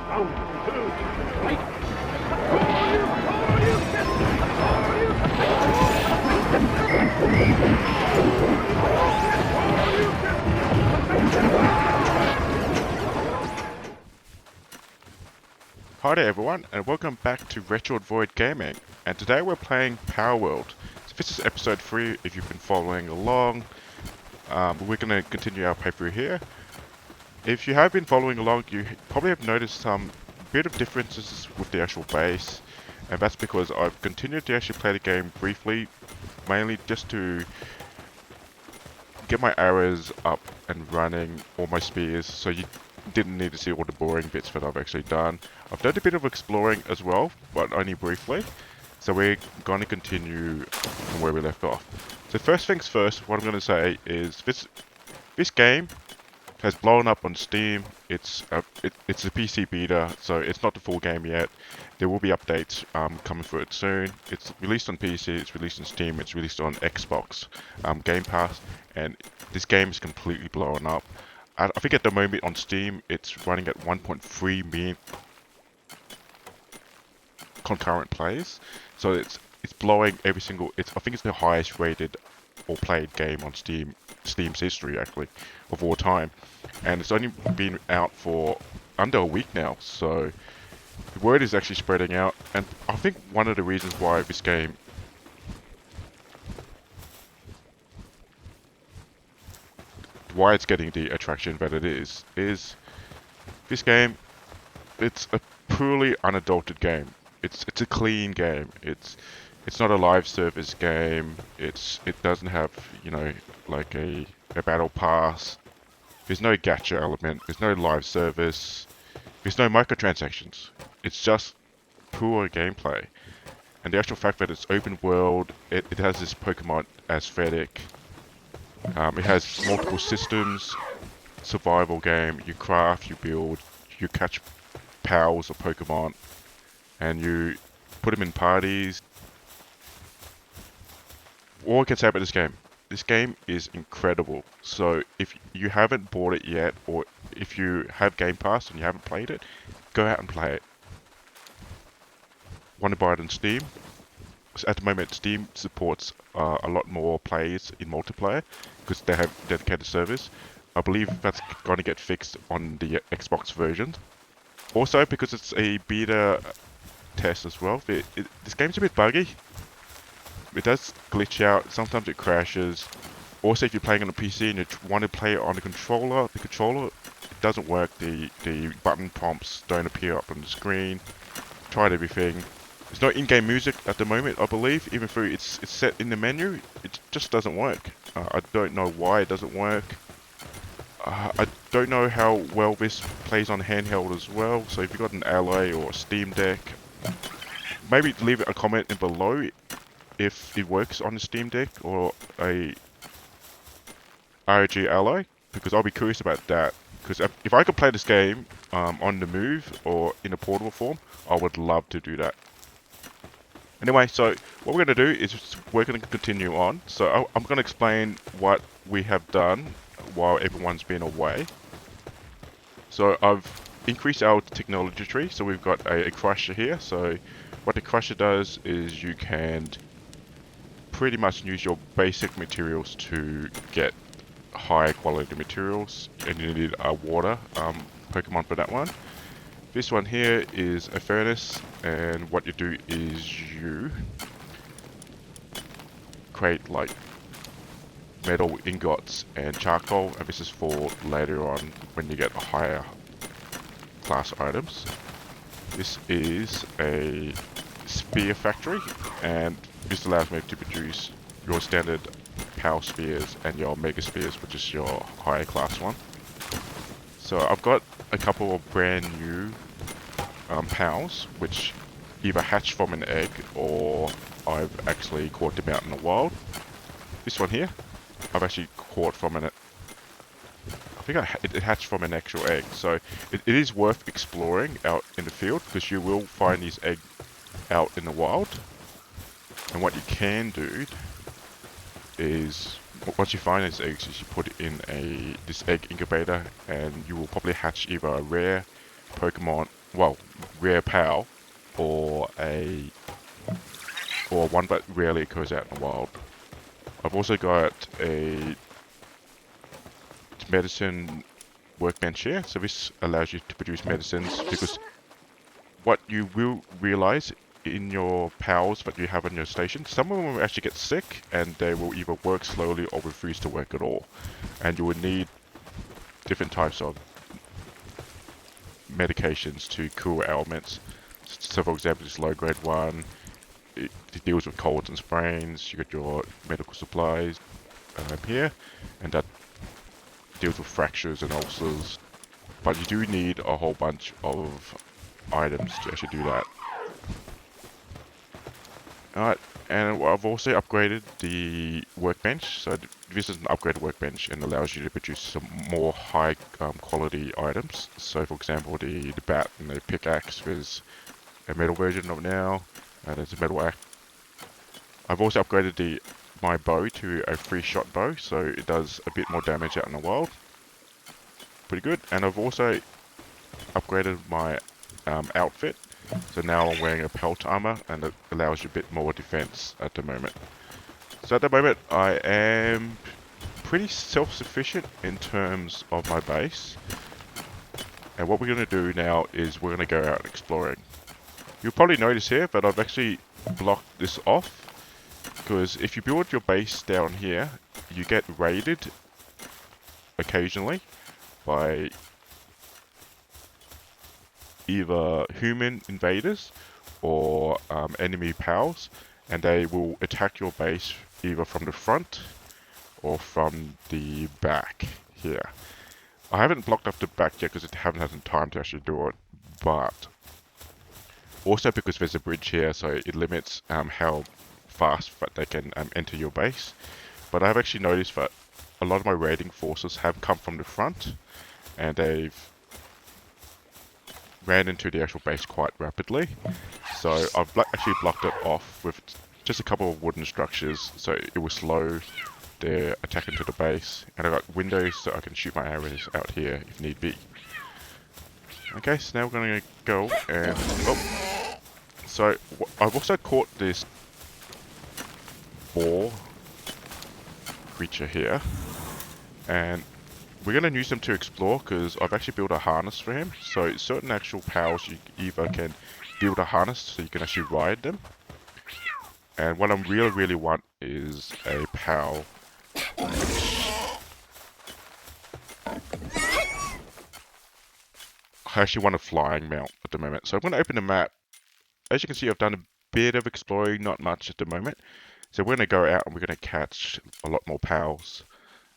Hi there everyone, and welcome back to Retrovoid Gaming. And today we're playing Palworld. So this is episode 3 if you've been following along. We're going to continue our playthrough here. If you have been following along, you probably have noticed some bit of differences with the actual base. And that's because I've continued to actually play the game briefly, mainly just to get my arrows up and running, or my spears, so you didn't need to see all the boring bits that I've actually done. I've done a bit of exploring as well, but only briefly. So we're going to continue from where we left off. So first things first, what I'm going to say is this game has blown up on Steam. It's a PC beta, so it's not the full game yet. There will be updates coming for it soon. It's released on PC, it's released on Steam, it's released on Xbox Game Pass, and this game is completely blown up. I think at the moment on Steam, it's running at 1.3 million concurrent plays. So it's blowing every single. I think it's the highest rated or played game on Steam's history actually of all time, and it's only been out for under a week now. So the word is actually spreading out, and I think one of the reasons why this game it's getting the attraction that it is this game. It's a purely unadulterated game. It's a clean game. It's not a live service game. It doesn't have, you know, like a battle pass. There's no gacha element. There's no live service. There's no microtransactions. It's just pure gameplay. And the actual fact that it's open world, it has this Pokemon aesthetic. It has multiple systems, survival game. You craft, you build, you catch pals or Pokemon, and you put them in parties. All I can say about this game is incredible. So if you haven't bought it yet, or if you have Game Pass and you haven't played it, go out and play it. Want to buy it on Steam? So at the moment, Steam supports a lot more plays in multiplayer because they have dedicated servers. I believe that's going to get fixed on the Xbox version. Also, because it's a beta test as well, this game's a bit buggy. It does glitch out, sometimes it crashes. Also, if you're playing on a PC and you want to play it on the controller it doesn't work. The button prompts don't appear up on the screen. Tried everything. There's no in-game music at the moment, I believe, even though it's set in the menu. It just doesn't work. I don't know why it doesn't work. I don't know how well this plays on handheld as well. So if you've got an Ally or a Steam Deck, maybe leave a comment in below if it works on the Steam Deck or a ROG Ally, because I'll be curious about that. Because if I could play this game on the move or in a portable form, I would love to do that. Anyway, so what we're going to do is we're going to continue on. So I'm going to explain what we have done while everyone's been away. So I've increased our technology tree. So we've got a crusher here. So what the crusher does is you can pretty much use your basic materials to get high quality materials, and you need a water Pokemon for that one. This one here is a furnace, and what you do is you create like metal ingots and charcoal, and this is for later on when you get higher class items. This is a spear factory, and this allows me to produce your standard power spears and your mega spears, which is your higher class one. So I've got a couple of brand new pals, which either hatched from an egg or I've actually caught them out in the wild. This one here, I've actually caught from I think it hatched from an actual egg. So it is worth exploring out in the field, because you will find these eggs out in the wild. And what you can do is, once you find these eggs, you put it in this egg incubator, and you will probably hatch either a rare Pokemon well, rare POW, or one that rarely occurs out in the wild. I've also got a medicine workbench here, so this allows you to produce medicines, because what you will realize in your POWs that you have on your station, some of them will actually get sick and they will either work slowly or refuse to work at all. And you would need different types of medications to cure ailments. So for example, this low grade one, it deals with colds and sprains. You got your medical supplies here, and that deals with fractures and ulcers. But you do need a whole bunch of items to actually do that. Alright, and I've also upgraded the workbench. So this is an upgraded workbench and allows you to produce some more high quality items. So for example, the bat and the pickaxe, there's a metal version of it now, and there's a metal axe. I've also upgraded my bow to a 3-shot bow, so it does a bit more damage out in the wild. Pretty good. And I've also upgraded my outfit, so now I'm wearing a pelt armor, and it allows you a bit more defense at the moment. So at the moment I am pretty self-sufficient in terms of my base, and what we're going to do now is we're going to go out exploring. You'll probably notice here that I've actually blocked this off, because if you build your base down here, you get raided occasionally by either human invaders or enemy POWs, and they will attack your base either from the front or from the back here. I haven't blocked off the back yet because I haven't had time to actually do it, but also because there's a bridge here, so it limits how fast that they can enter your base. But I've actually noticed that a lot of my raiding forces have come from the front, and they've ran into the actual base quite rapidly. So I've actually blocked it off with just a couple of wooden structures, so it will slow their attack into the base. And I've got windows so I can shoot my arrows out here if need be. Okay, so now we're going to go and... oh. So I've also caught this boar creature here, and we're going to use them to explore, because I've actually built a harness for him. So certain actual POWs, you either can build a harness so you can actually ride them, and what I really want is a POW I actually want a flying mount at the moment. So I'm going to open the map. As you can see, I've done a bit of exploring, not much at the moment. So we're going to go out and we're going to catch a lot more POWs,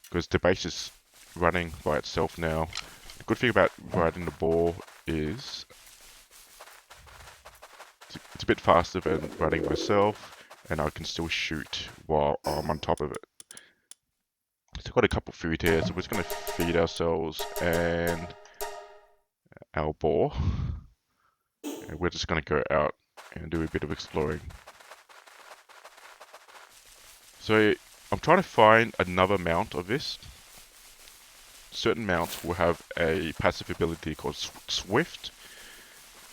because the base is running by itself now. The good thing about riding the boar is it's a bit faster than riding myself, and I can still shoot while I'm on top of it. So I've got a couple of food here, so we're just going to feed ourselves and our boar. And we're just going to go out and do a bit of exploring. So I'm trying to find another mount of this. Certain mounts will have a passive ability called Swift,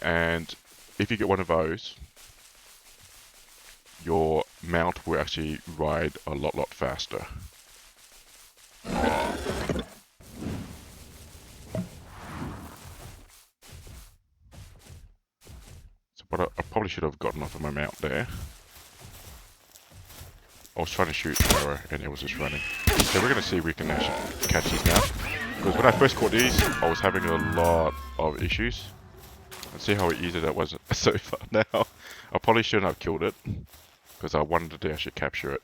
and if you get one of those, your mount will actually ride a lot faster. So, but I probably should have gotten off of my mount there. I was trying to shoot an arrow and it was just running. So we're going to see if we can actually catch these now. Because when I first caught these, I was having a lot of issues. Let's see how easy that was so far now. I probably shouldn't have killed it, because I wanted to actually capture it.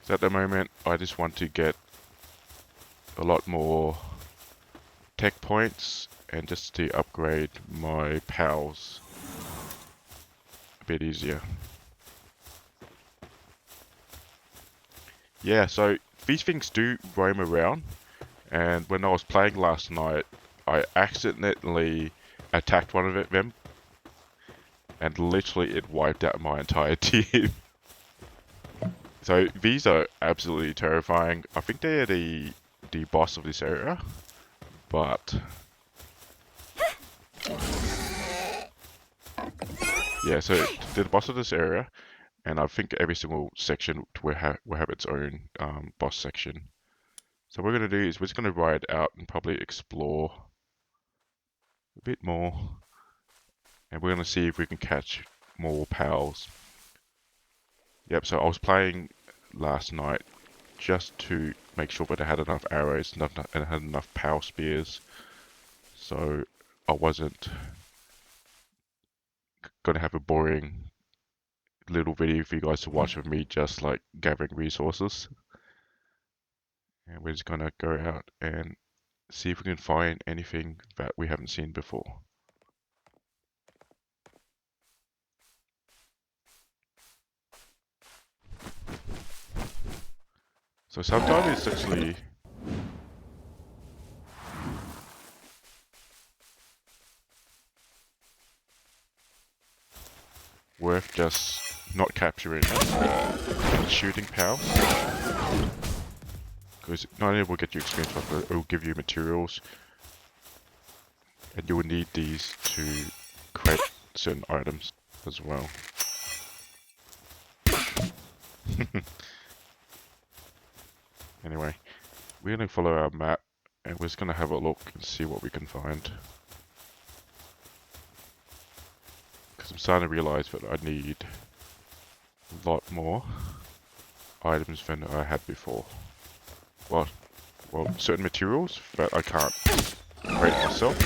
So at the moment, I just want to get a lot more tech points, and just to upgrade my POWs a bit easier. Yeah, so these things do roam around, and when I was playing last night, I accidentally attacked one of them, and literally it wiped out my entire team. So these are absolutely terrifying. I think they're the boss of this area, but yeah, so they're the boss of this area, and I think every single section will have its own boss section. So what we're gonna do is we're just gonna ride out and probably explore a bit more, and we're gonna see if we can catch more pals. Yep. So I was playing last night just to make sure that I had enough arrows and I had enough power spears, so I wasn't gonna have a boring little video for you guys to watch of me just like gathering resources. And we're just gonna go out and see if we can find anything that we haven't seen before. So sometimes it's actually worth just not capturing it and shooting pals, because not only will get you experience, but it will give you materials, and you will need these to create certain items as well. Anyway, we're going to follow our map and we're just going to have a look and see what we can find. Because I'm starting to realize that I need a lot more items than I had before. Well, certain materials that I can't create myself.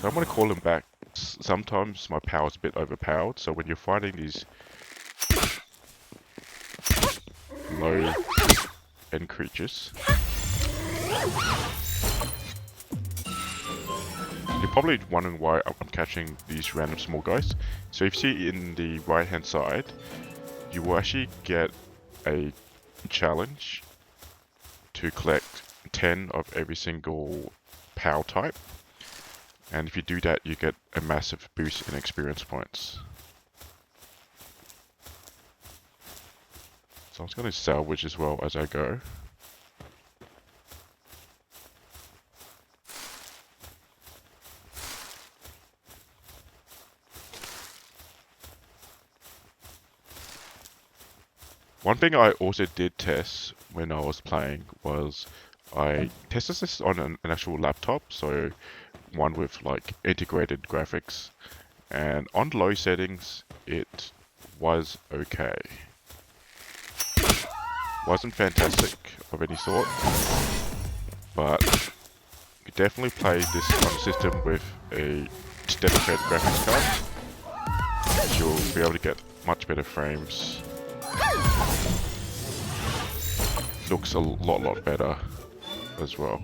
So I'm going to call them back. Sometimes my power's a bit overpowered, so when you're fighting these low end creatures, you're probably wondering why I'm catching these random small guys. So if you see in the right hand side, you will actually get a challenge to collect 10 of every single POW type. And if you do that, you get a massive boost in experience points. So I'm just going to salvage as well as I go. One thing I also did test when I was playing was I tested this on an actual laptop, so one with like integrated graphics, and on low settings it was okay. Wasn't fantastic of any sort, but you definitely play this on a system with a dedicated graphics card. You'll be able to get much better frames. Looks a lot better as well.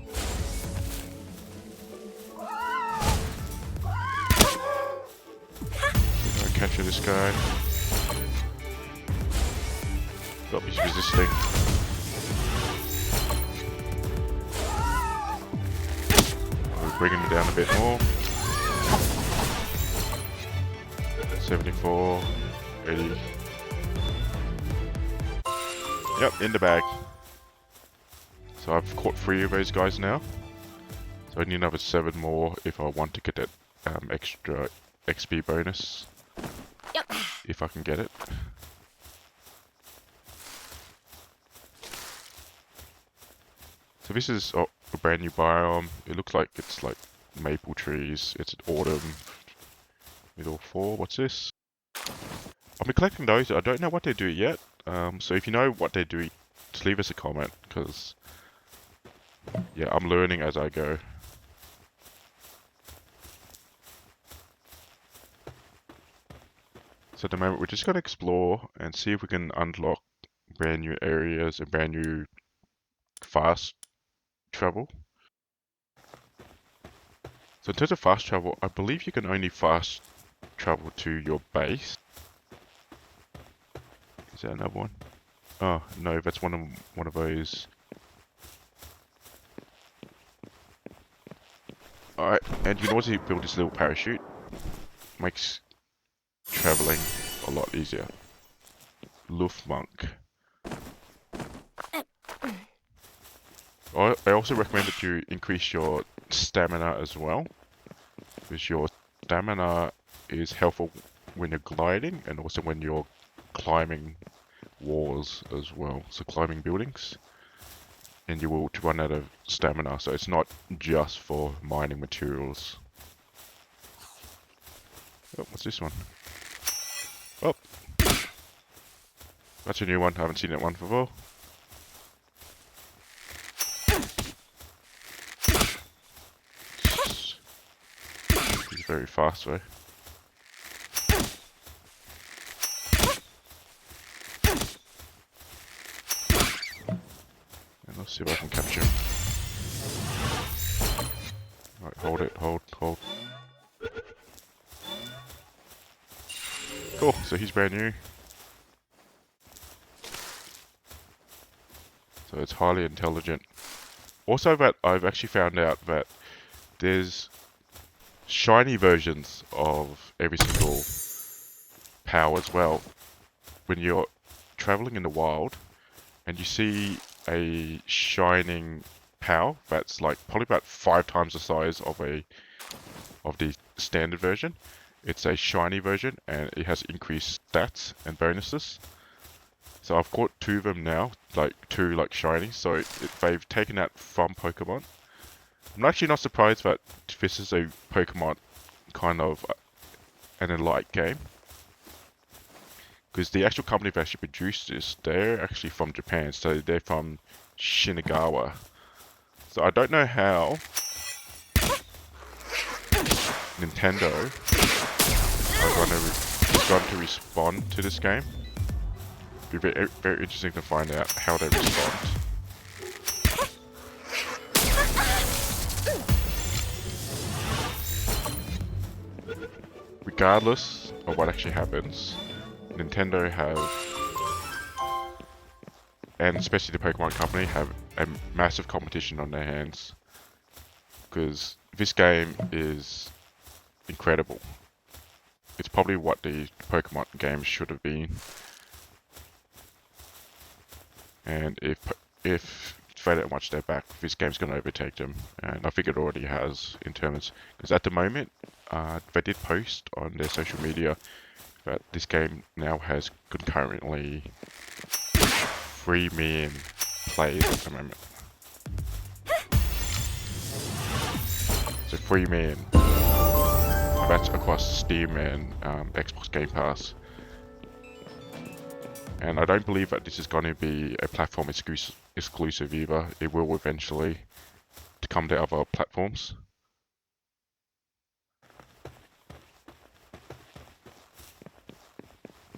I'll capture this guy. Got he's resisting. We're bringing him down a bit more. 74, 80. Yep, in the bag. So I've caught 3 of those guys now. So I need another 7 more if I want to get that extra XP bonus. Yep. If I can get it. So this is a brand new biome. It looks like it's like maple trees. It's an autumn. Middle 4. What's this? I've been collecting those. I don't know what they do yet. So if you know what they do, just leave us a comment, because yeah, I'm learning as I go. So at the moment, we're just going to explore and see if we can unlock brand new areas and brand new fast travel. So in terms of fast travel, I believe you can only fast travel to your base. Is that another one? Oh no, that's one of those. Alright, and you can also build this little parachute. Makes traveling a lot easier. Luftmonk. I also recommend that you increase your stamina as well, because your stamina is helpful when you're gliding and also when you're climbing walls as well, so climbing buildings, and you will run out of stamina, so it's not just for mining materials. Oh, what's this one? Oh, that's a new one, I haven't seen that one before. He's very fast though. And let's see if I can capture him. Right, hold it, hold. Cool, so he's brand new. So it's highly intelligent. Also, that I've actually found out that there's shiny versions of every single POW as well. When you're traveling in the wild and you see a shining POW that's like probably about 5 times the size of the standard version. It's a shiny version and it has increased stats and bonuses. So I've caught 2 of them now, like 2 like shiny. So they've taken that from Pokemon. I'm actually not surprised that this is a Pokemon kind of an alike game, because the actual company that actually produced this, they're actually from Japan, so they're from Shinagawa. So I don't know how Nintendo are going to respond to this game. It'd be very, very interesting to find out how they respond. Regardless of what actually happens, Nintendo have, and especially the Pokemon Company, have a massive competition on their hands. Because this game is incredible. It's probably what the Pokemon games should have been. And if they don't watch their back, this game's going to overtake them. And I think it already has, in terms, because at the moment, they did post on their social media that this game now has concurrently 3 million plays at the moment. So 3 million. And that's across Steam and Xbox Game Pass. And I don't believe that this is going to be a platform exclusive either. It will eventually to come to other platforms.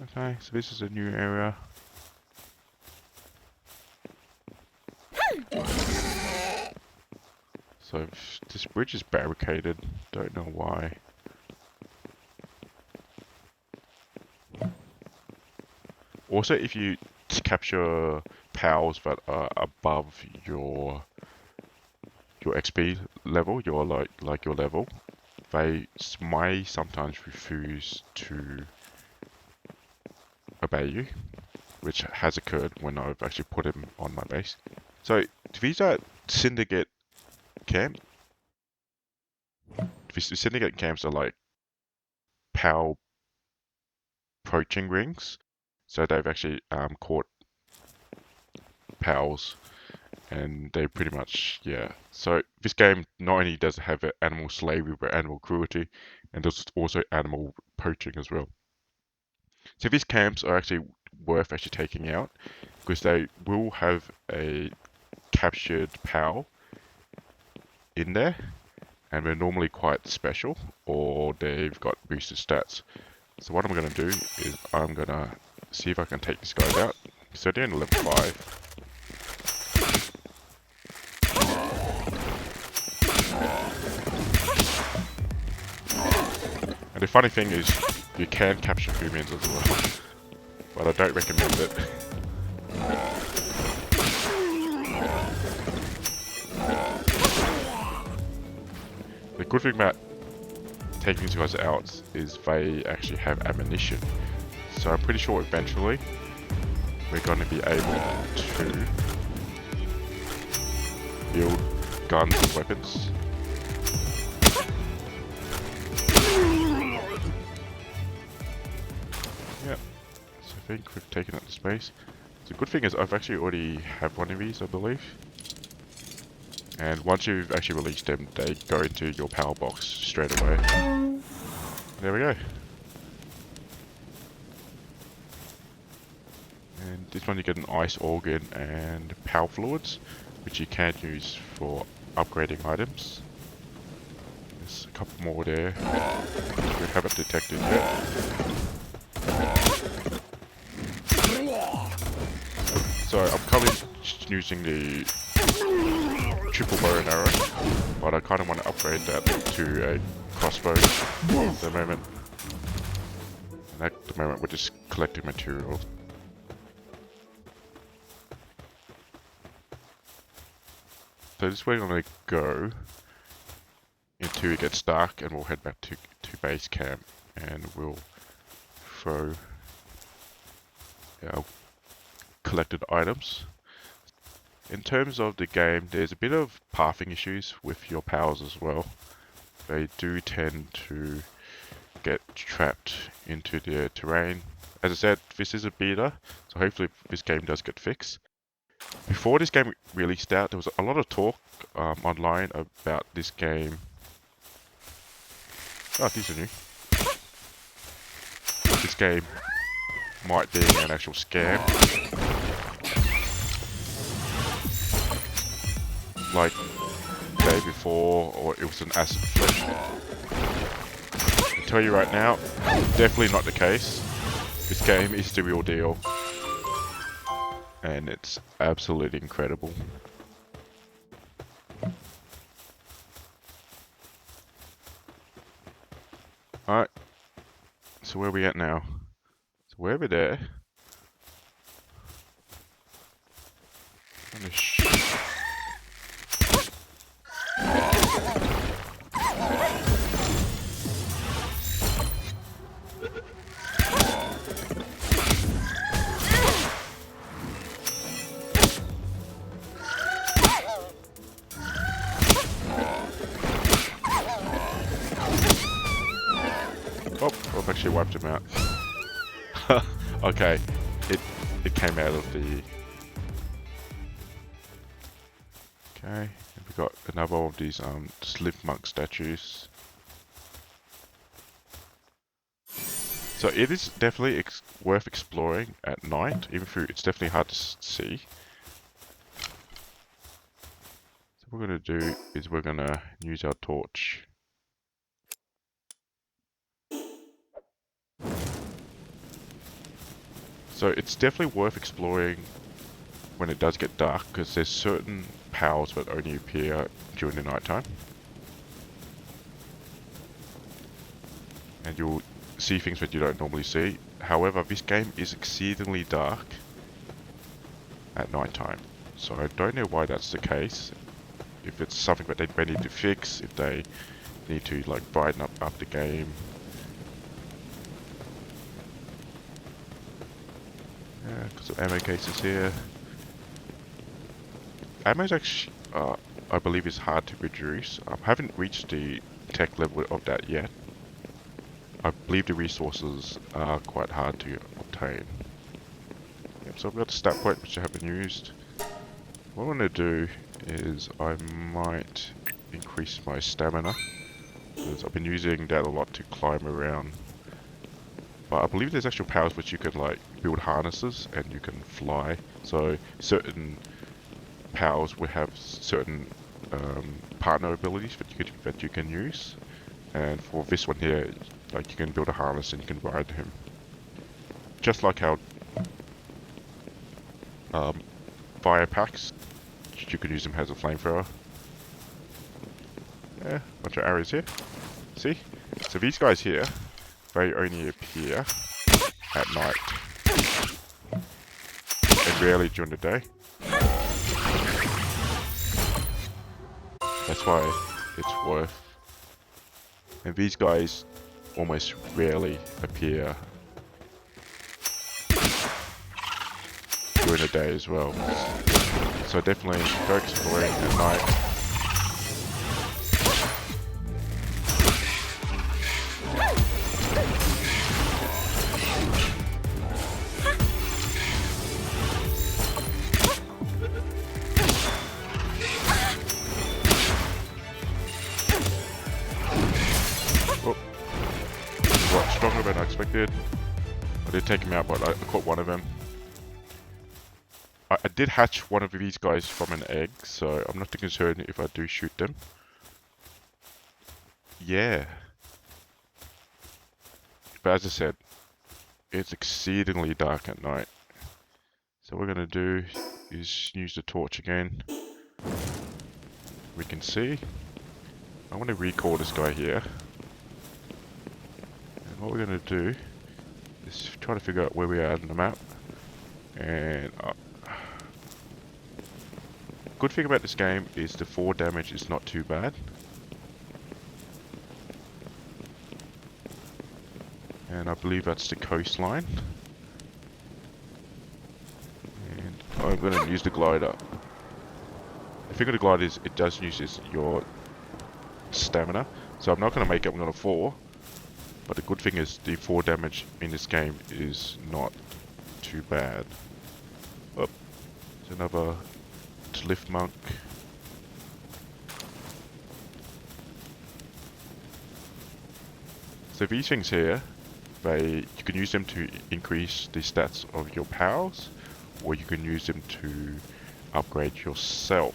Okay, so this is a new area. So this bridge is barricaded, don't know why. Also, if you capture POWs that are above your XP level, your like your level, they may sometimes refuse to obey you, which has occurred when I've actually put him on my base. So these are syndicate camps. These syndicate camps are like POW poaching rings. So they've actually caught POWs, and they pretty much, yeah. So this game not only does it have animal slavery, but animal cruelty, and there's also animal poaching as well. So these camps are actually worth actually taking out, because they will have a captured POW in there, and they're normally quite special, or they've got boosted stats. So what I'm going to do is I'm going to see if I can take these guys out. So they're in level 5. And the funny thing is, you can capture humans as well, but I don't recommend it. good thing about taking these guys out is they actually have ammunition. So I'm pretty sure eventually we're going to be able to build guns and weapons. Yep, so I think we've taken up the space. The good thing is I've actually already have one of these, I believe. And once you've actually released them, they go into your power box straight away. There we go. And this one you get an ice organ and power fluids, which you can use for upgrading items. There's a couple more there, which we haven't detected yet. So I'm currently just using the triple bow and arrow, but I kind of want to upgrade that to a crossbow at the moment. And at the moment we're just collecting materials. So this is where I'm going to go until it gets dark, and we'll head back to base camp and we'll throw our collected items. In terms of the game, there's a bit of pathing issues with your powers as well. They do tend to get trapped into the terrain. As I said, this is a beta, so hopefully this game does get fixed. Before this game released out, there was a lot of talk online about this game. Oh, these are new. This game might be an actual scam. Like the day before, or it was an acid flip. I tell you right now, definitely not the case. This game is the real deal. And it's absolutely incredible. Alright, so where are we at now? So we're over there. Oh, I've actually wiped him out. Okay, it came out of the... Okay, we've got another of these Slip Monk statues. So it is definitely worth exploring at night, even though it's definitely hard to see. So what we're going to do is we're going to use our torch. So it's definitely worth exploring when it does get dark, because there's certain powers that only appear during the night time. And you'll see things that you don't normally see. However, this game is exceedingly dark at night time. So I don't know why that's the case. If it's something that they need to fix, if they need to like brighten up the game. Yeah, got some ammo cases here. Ammo's actually, I believe, is hard to produce. I haven't reached the tech level of that yet. I believe the resources are quite hard to obtain. Yep, so I've got a stat point which I haven't used. What I want to do is I might increase my stamina, because I've been using that a lot to climb around. But I believe there's actual powers which you can like build harnesses and you can fly. So certain powers will have certain partner abilities that you can use. And for this one here, like you can build a harness and you can ride him. Just like how fire packs, you can use them as a flamethrower. Yeah, bunch of arrows here. See? So these guys here, they only appear at night and rarely during the day. That's why it's worth And these guys almost rarely appear during the day as well. So definitely go exploring at night. Stronger than I expected. I did take him out, but I caught one of them. I did hatch one of these guys from an egg, so I'm not too concerned if I do shoot them. Yeah. But as I said, it's exceedingly dark at night. So what we're going to do is use the torch again. We can see. I want to recall this guy here. What we're going to do is try to figure out where we are on the map. And good thing about this game is the 4 damage is not too bad. And I believe that's the coastline. And I'm going to use the glider. The thing with the glider is it does use your stamina. So I'm not going to make it on a 4. But the good thing is the 4 damage in this game is not too bad. Oh, there's another Lift Monk. So these things here, you can use them to increase the stats of your pals, or you can use them to upgrade yourself.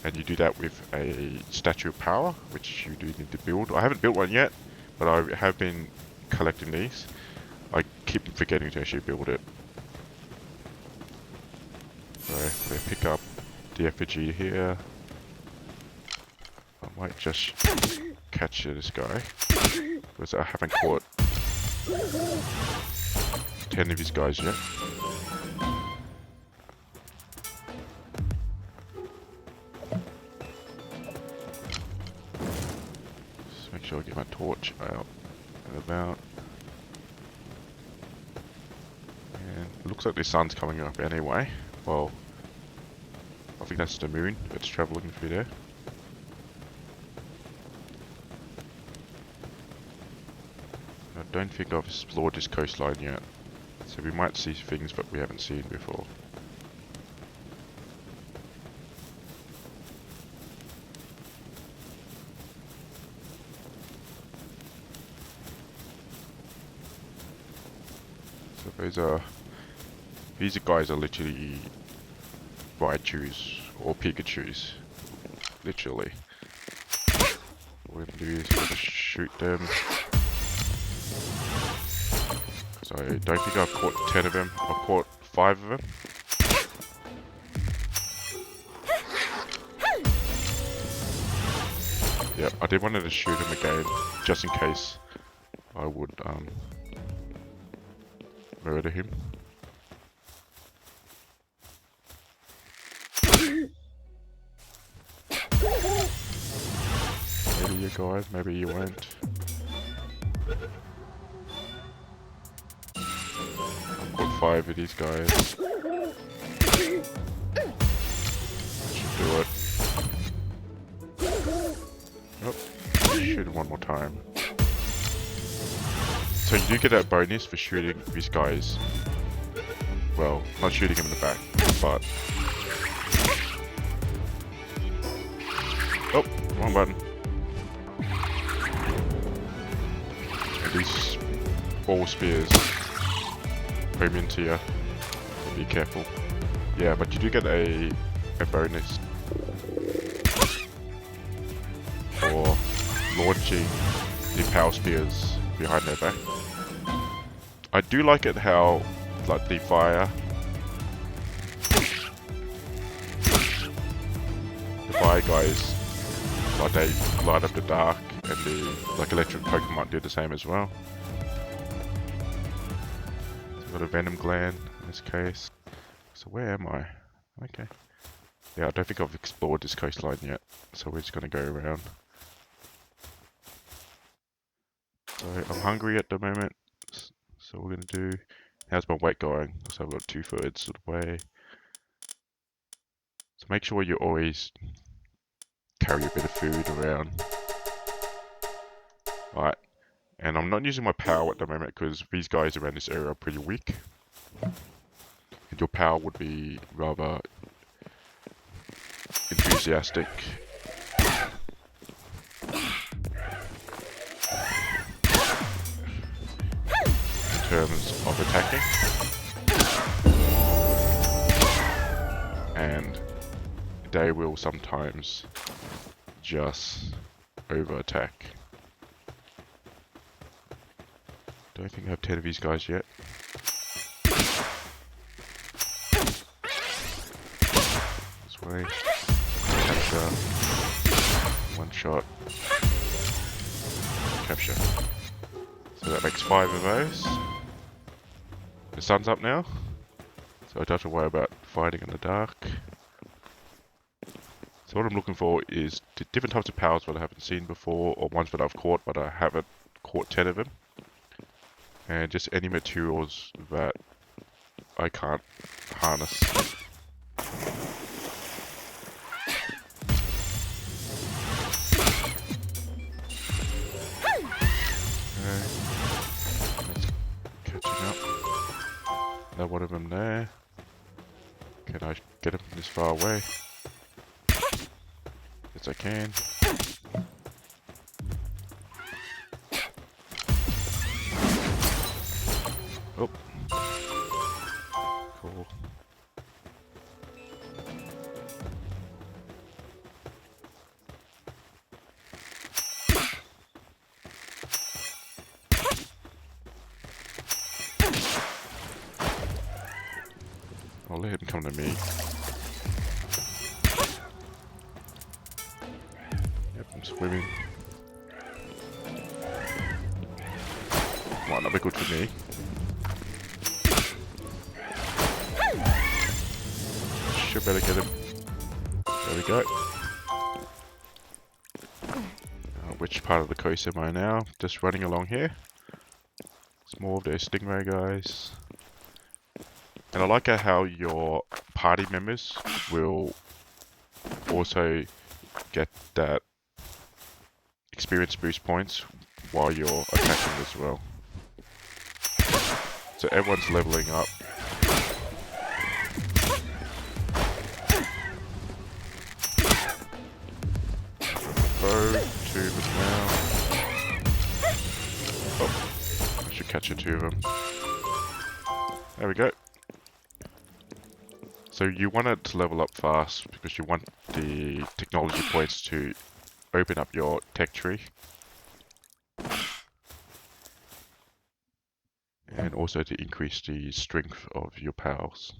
And you do that with a Statue of Power, which you do need to build. I haven't built one yet, but I have been collecting these. I keep forgetting to actually build it. So I'm going to pick up the effigy here. I might just catch this guy, because I haven't caught 10 of these guys yet. Just make sure I get my torch out and about. And it looks like the sun's coming up anyway. Well, I think that's the moon that's travelling through there. I don't think I've explored this coastline yet, so we might see things that we haven't seen before. So these guys are literally Raichus or Pikachus, literally. What we're gonna do is we're gonna shoot them. So I don't think I've caught 10 of them. I've caught 5 of them. Yep, I did want to shoot him again, just in case I would murder him. Maybe you guys, maybe you won't. I've got 5 of these guys. Should do it. Oh, shoot him one more time. So you do get that bonus for shooting these guys. Well, not shooting him in the back, but... Oh, wrong button. And these ball spears home into you. So be careful. Yeah, but you do get a bonus for launching the power spears behind their back. I do like it how, like, the fire guys, like, they light up the dark, and the, like, electric Pokemon do the same as well. So I've got a Venom Gland in this case. So where am I? Okay. Yeah, I don't think I've explored this coastline yet, so we're just gonna go around. So I'm hungry at the moment. So we're gonna do. How's my weight going? So I've got 2/3 of the way. So make sure you always carry a bit of food around. Alright. And I'm not using my power at the moment because these guys around this area are pretty weak. And your power would be rather enthusiastic. In terms of attacking. And they will sometimes just over attack. Don't think I have 10 of these guys yet. This way. Capture. One shot. Capture. So that makes 5 of those. The sun's up now, so I don't have to worry about fighting in the dark. So what I'm looking for is different types of powers that I haven't seen before, or ones that I've caught but I haven't caught 10 of them. And just any materials that I can't harness. Catching up. Another one of them there. Can I get him this far away? Yes, I can. Oh. Cool. I'll let him come to me. Yep, I'm swimming. Might not be good for me. Should better get him. There we go. Which part of the coast am I now? Just running along here. It's more of those stingray guys. And I like how your party members will also get that experience boost points while you're attacking as well. So everyone's leveling up. Oh, 2 of them now. Oh, I should catch 2 of them. There we go. So you want it to level up fast because you want the technology points to open up your tech tree. And also to increase the strength of your pals.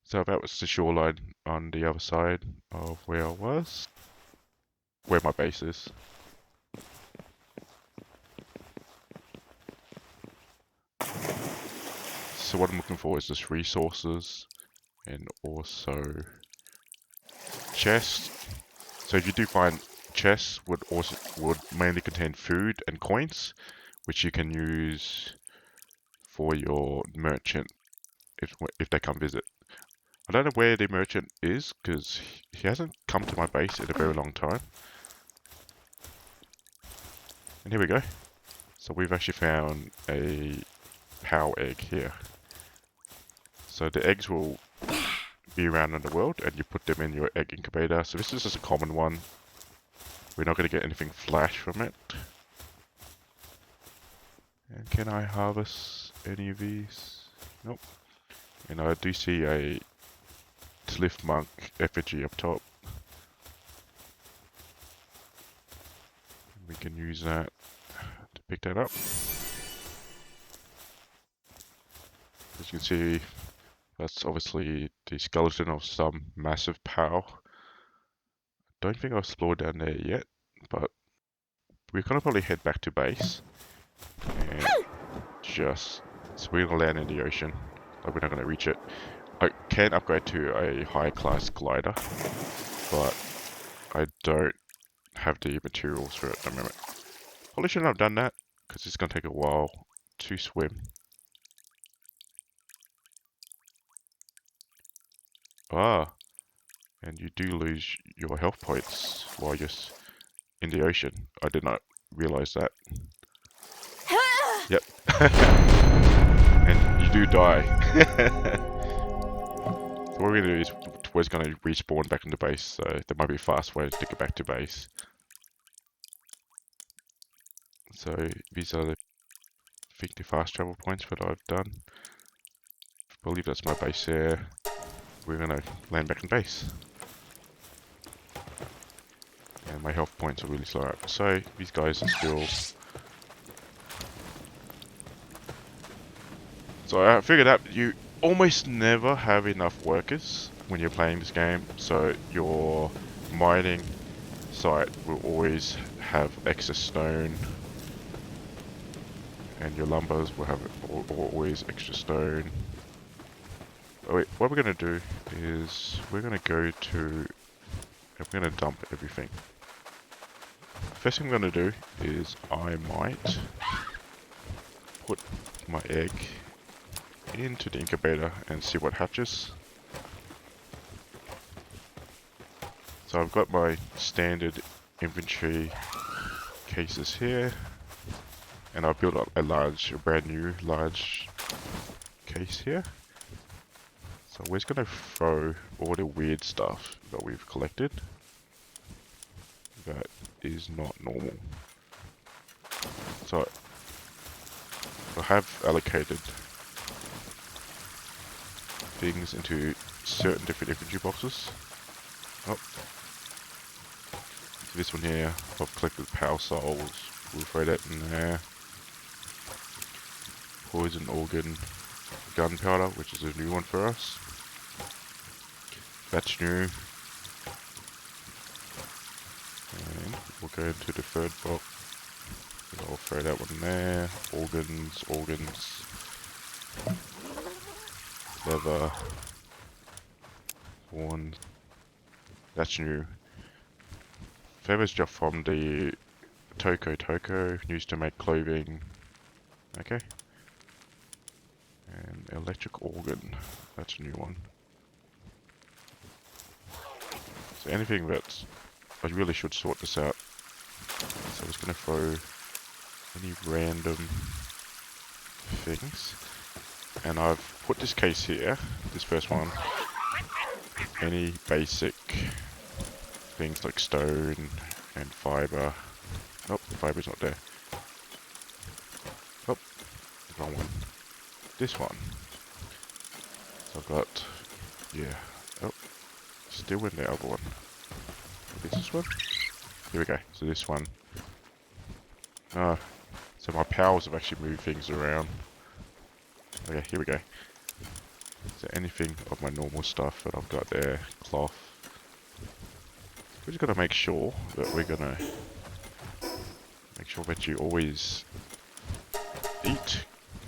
So that was the shoreline on the other side of where I was. Where my base is. So what I'm looking for is just resources and also chests. So if you do find chests would mainly contain food and coins, which you can use for your merchant if they come visit. I don't know where the merchant is because he hasn't come to my base in a very long time. And here we go. So we've actually found a power egg here. So the eggs will be around in the world and you put them in your egg incubator. So this is just a common one. We're not going to get anything flash from it. And can I harvest any of these? Nope. And I do see a Cliff Monk effigy up top. We can use that to pick that up. As you can see, that's obviously the skeleton of some massive pow. Don't think I've explored down there yet, but we're gonna probably head back to base and so we're gonna land in the ocean. Like we're not gonna reach it. I can upgrade to a high class glider, but I don't have the materials for it at the moment. Probably shouldn't have done that, because it's going to take a while to swim. Ah, and you do lose your health points while you're in the ocean. I did not realize that. Yep. And you do die. So what we're going to do is we're going to respawn back into base, so there might be a fast way to get back to base. So these are the 50 fast travel points that I've done. I believe that's my base there. We're going to land back in base. And my health points are really slow up. So these guys are still... So I figured out you almost never have enough workers when you're playing this game. So your mining site will always have excess stone. And your lumbers will have always extra stone. Oh wait, what we're going to do is we're going to go to... and we're going to dump everything. First thing I'm going to do is I might put my egg into the incubator and see what hatches. So I've got my standard inventory cases here, and I've built up a brand new large case here. So we're just going to throw all the weird stuff that we've collected that is not normal. So I have allocated things into certain different inventory boxes. Oh. This one here, I've collected power souls, we'll throw that in there. Poison organ, gunpowder, which is a new one for us. That's new. And we'll go into the third box. I'll throw that one there. Organs. Leather. Horns. That's new. Feathers just from the Toko, used to make clothing. Okay. And electric organ. That's a new one. So anything that's... I really should sort this out. So I'm just going to throw any random things. And I've put this case here, this first one. Any basic things like stone and fiber. Nope, the fiber's not there. Oh, wrong one. This one. So I've got, yeah. Oh, still in the other one. Is this one? Here we go. So this one. So my powers have actually moved things around. Okay, here we go. So anything of my normal stuff that I've got there, cloth. We're just gonna make sure that you always eat,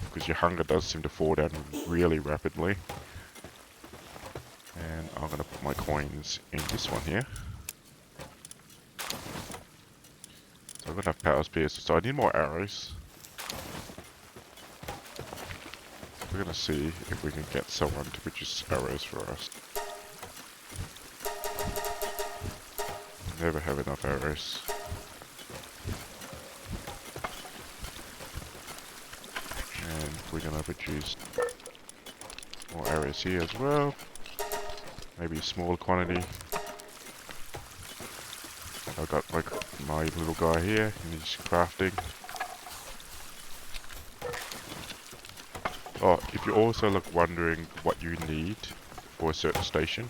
because your hunger does seem to fall down really rapidly. And I'm gonna put my coins in this one here. So I'm gonna have power spears, so I need more arrows. We're gonna see if we can get someone to produce arrows for us. Never have enough arrows. And we're gonna produce more arrows here as well. Maybe a small quantity. I've got my little guy here, and he's crafting. Oh, if you're also wondering what you need for a certain station.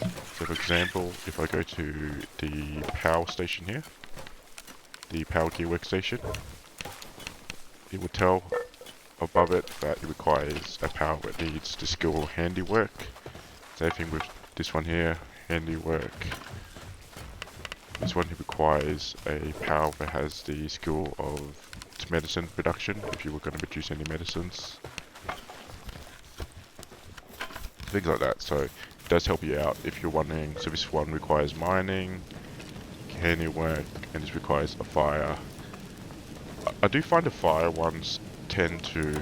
So for example, if I go to the power station here, the power gear workstation, it will tell above it that it requires a power that needs the skill handiwork. Same thing with this one here, handiwork. This one requires a power that has the skill of medicine production, if you were going to produce any medicines. Things like that, so it does help you out if you're wondering. So this one requires mining, handiwork, and this requires a fire. I do find the fire ones tend to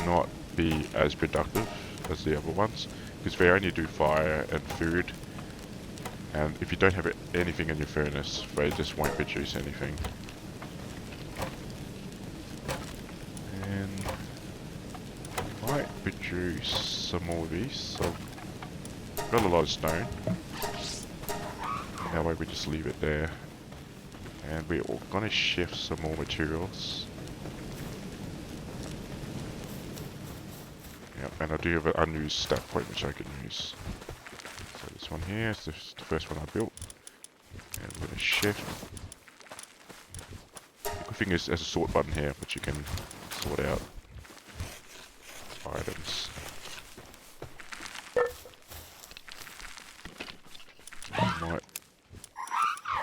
not be as productive as the other ones, because they only do fire and food, and if you don't have anything in your furnace, they just won't produce anything. And might produce some more of these, so I've got a lot of stone. That way we just leave it there. And we're going to shift some more materials. Yep, and I do have an unused stack point which I can use. So this one here is the first one I built. And we're going to shift. The good thing is there's a sort button here which you can sort out items. I might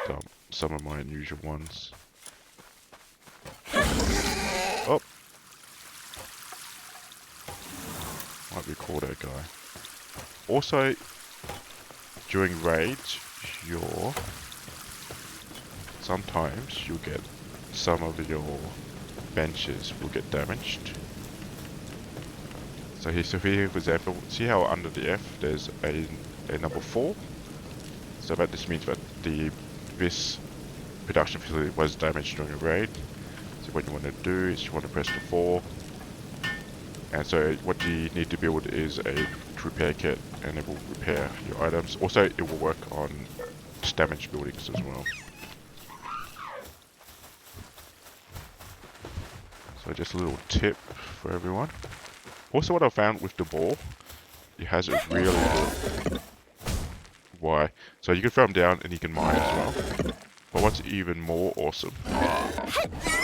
dump some of my unusual ones. Oh! Might recall that guy. Also, during raids, sometimes you'll get some of your benches will get damaged. So here, for example, see how under the F there's a number 4? So that this means that this production facility was damaged during a raid. So what you want to do is you want to press the 4. And so what you need to build is a repair kit, and it will repair your items. Also, it will work on damaged buildings as well. So just a little tip for everyone. Also, what I found with the ball, it has a really good why. So you can throw them down and you can mine as well. But what's even more awesome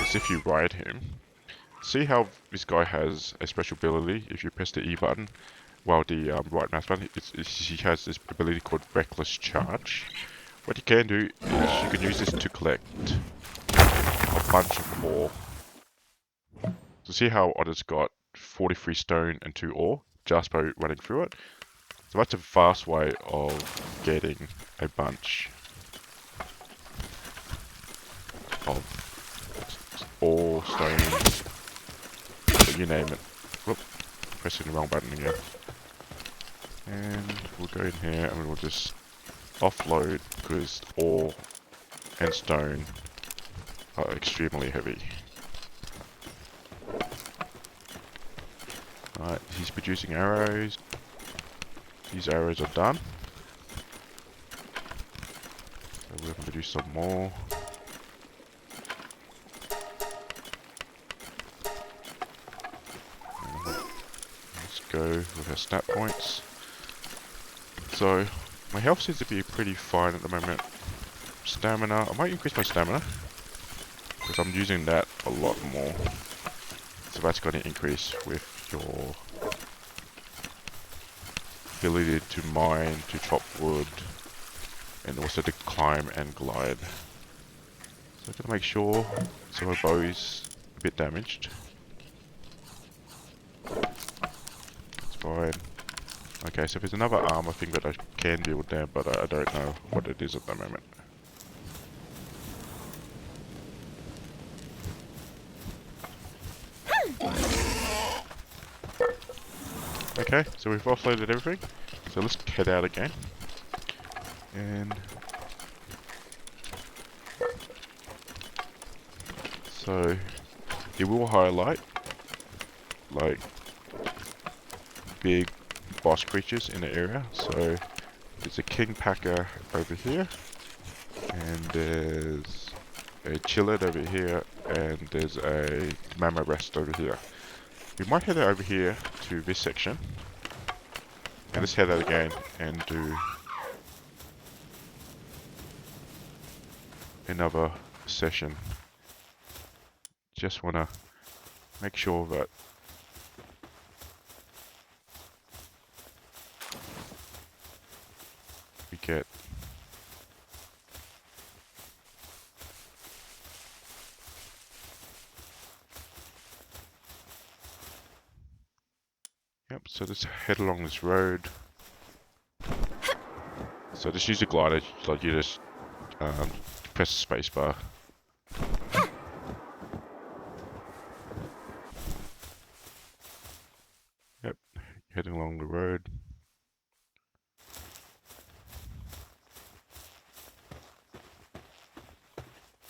is if you ride him. See how this guy has a special ability if you press the E button while the right mouse button, he has this ability called Reckless Charge. What you can do is you can use this to collect a bunch of ore. So see how Otter's got 43 stone and 2 ore just by running through it? So that's a fast way of getting a bunch of ore, stones, you name it. Whoop, pressing the wrong button again. And we'll go in here and we'll just offload because ore and stone are extremely heavy. Alright, he's producing arrows. These arrows are done. So we're going to produce some more. Let's go with our stat points. So, my health seems to be pretty fine at the moment. Stamina, I might increase my stamina, because I'm using that a lot more. So that's going to increase with your ability to mine, to chop wood, and also to climb and glide. So I'm going to make sure some of my bow is a bit damaged. That's fine. Okay, so there's another armor thing that I can build there, but I don't know what it is at the moment. Okay, so we've offloaded everything. So let's head out again. And so it will highlight like big boss creatures in the area. So there's a king packer over here, and there's a chilled over here, and there's a mama rest over here. We might head over here to this section, and let's head out again and do another session. Just want to make sure that we get so let's head along this road. So just use a glider, like you just press spacebar. Yep, heading along the road.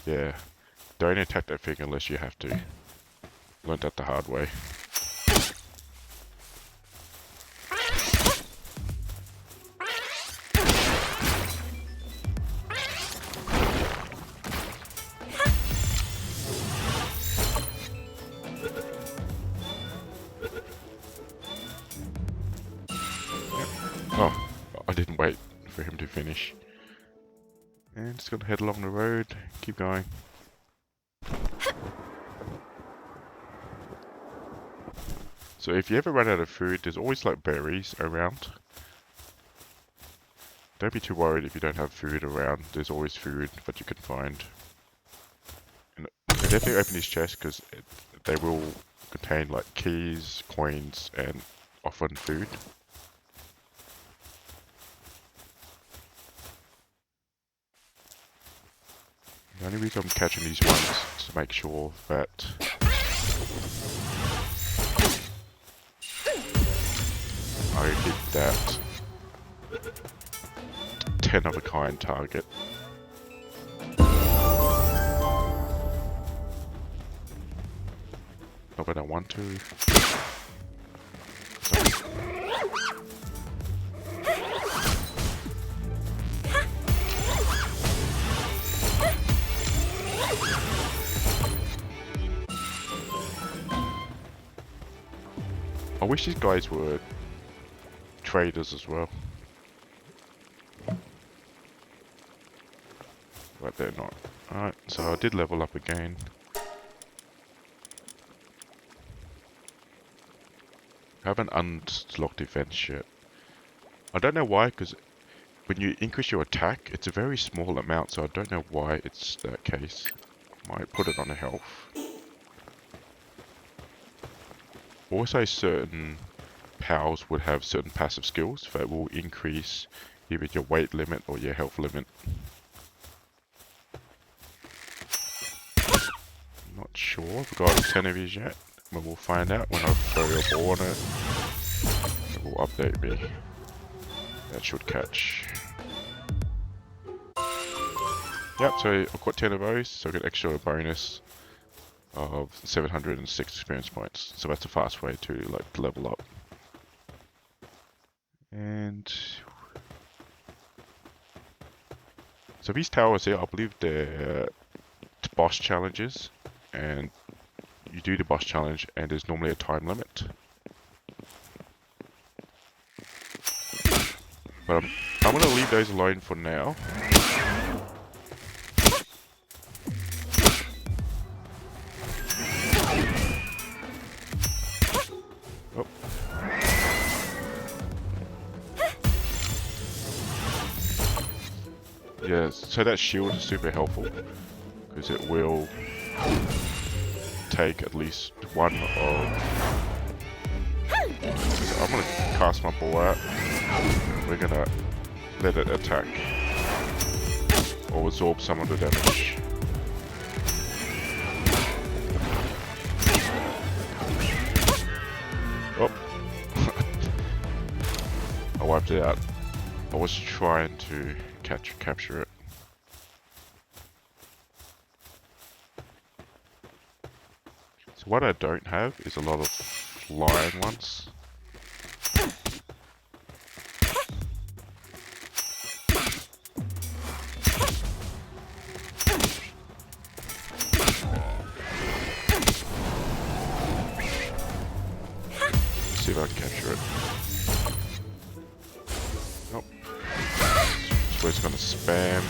Yeah, don't attack that thing unless you have to. Learned that the hard way. Oh, I didn't wait for him to finish. And just gonna head along the road, keep going. So if you ever run out of food, there's always like berries around. Don't be too worried if you don't have food around, there's always food that you can find. And definitely open his chest because they will contain like keys, coins, and often food. The only reason I'm catching these ones is to make sure that I hit that 10 of a kind target. Not that I want to. I wish these guys were traders as well. But they're not. Alright, so I did level up again. I haven't unlocked defense yet. I don't know why, because when you increase your attack, it's a very small amount, so I don't know why it's that case. Might put it on a health. Also, certain pals would have certain passive skills that will increase either your weight limit or your health limit. Not sure, I've got 10 of these yet, but we'll find out when I throw a ball on it. It will update me. That should catch. Yep, so I've got 10 of those, so I get extra bonus of 706 experience points. So that's a fast way to like level up. And so these towers here, I believe they're boss challenges, and you do the boss challenge and there's normally a time limit. But I'm going to leave those alone for now. Oh. Yeah, so that shield is super helpful because it will take at least one of... I'm going to cast my ball out. We're going to let it attack or absorb some of the damage. Oh. I wiped it out. I was trying to capture it. So what I don't have is a lot of flying ones. Let's see if I can capture it. Nope. So it's gonna spam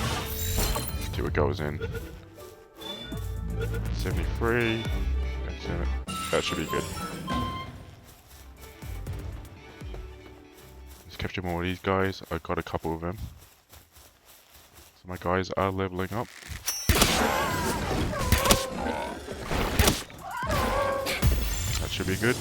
till it goes in. 73. That should be good. Let's capture more of these guys. I got a couple of them. So my guys are leveling up. That should be good.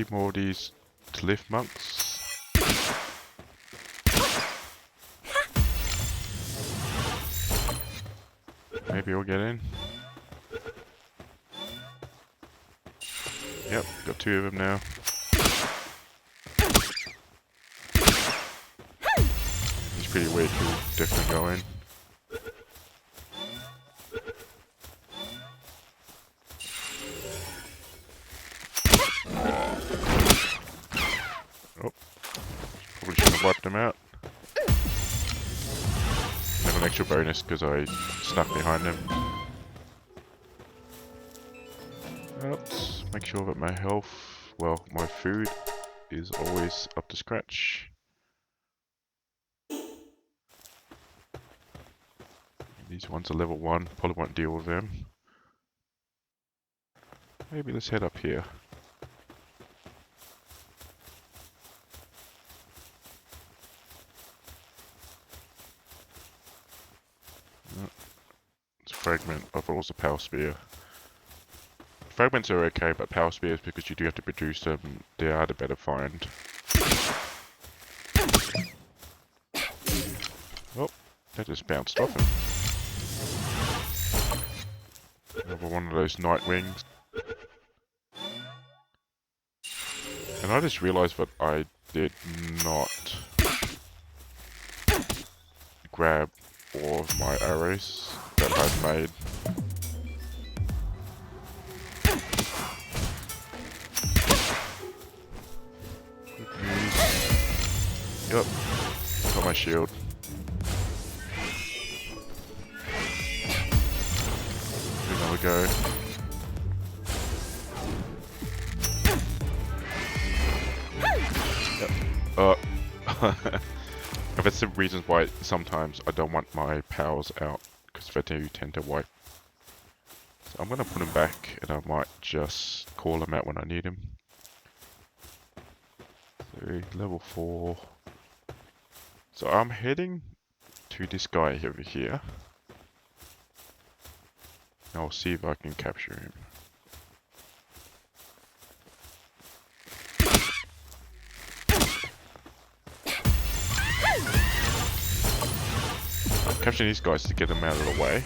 see more of these lift monks. Maybe we'll get in. Yep, got 2 of them now. He's pretty weak, he'll definitely go in. Oh, probably should have wiped him out. Have an extra bonus because I snuck behind him. Let's make sure that my health, well, my food is always up to scratch. These ones are level 1, probably won't deal with them. Maybe let's head up here. It's a fragment of also power spear. Fragments are okay, but power spears, because you do have to produce them, they are the better find. Oh, that just bounced off him. Another one of those night wings. And I just realized that I did not grab all of my arrows that I've made. Good news. Yep, got my shield. Another go. Yep. That's the reasons why sometimes I don't want my powers out, because they do tend to wipe. So I'm gonna put him back, and I might just call him out when I need him. So level 4. So I'm heading to this guy over here. I'll see if I can capture him. I'm capturing these guys to get them out of the way.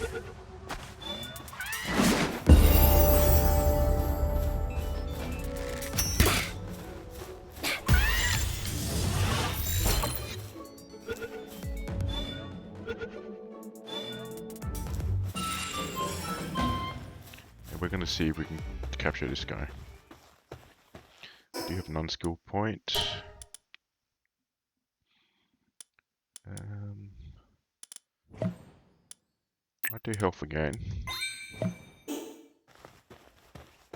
We're going to see if we can capture this guy. Do you have an unskilled point? I do health again.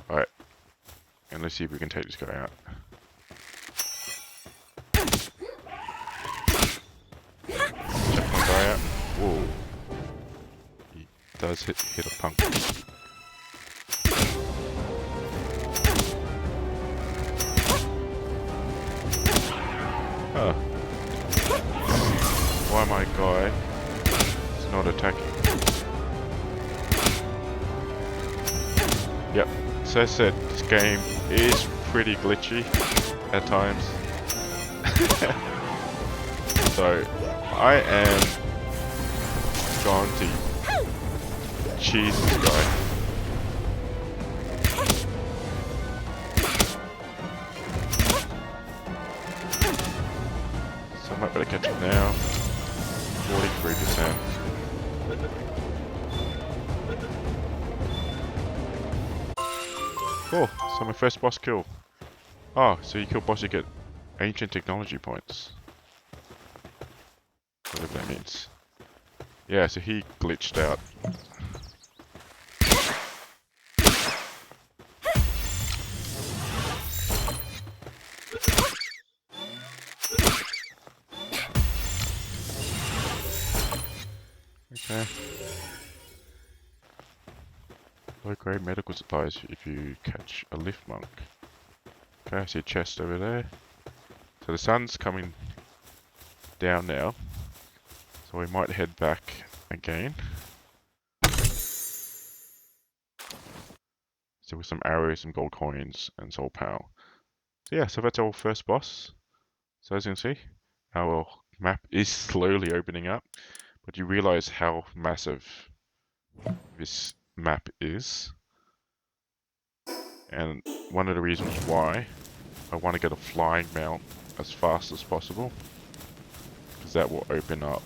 Alright. And let's see if we can take this guy out. Check my guy out. Whoa. He does hit a punk. Huh. Why my guy is not attacking? Yep, so I said, this game is pretty glitchy at times. So, I am going to cheese this guy. So I might better catch him now. 43%. Cool, so my first boss kill. Oh, so you kill boss, you get ancient technology points. Whatever that means. Yeah, so he glitched out. Okay. Low-grade medical supplies if you catch a lift monk. Okay, I see a chest over there. So the sun's coming down now. So we might head back again. So with some arrows, some gold coins, and soul power. So yeah, so that's our first boss. So as you can see, our map is slowly opening up, but you realize how massive this map is. And one of the reasons why I want to get a flying mount as fast as possible, because that will open up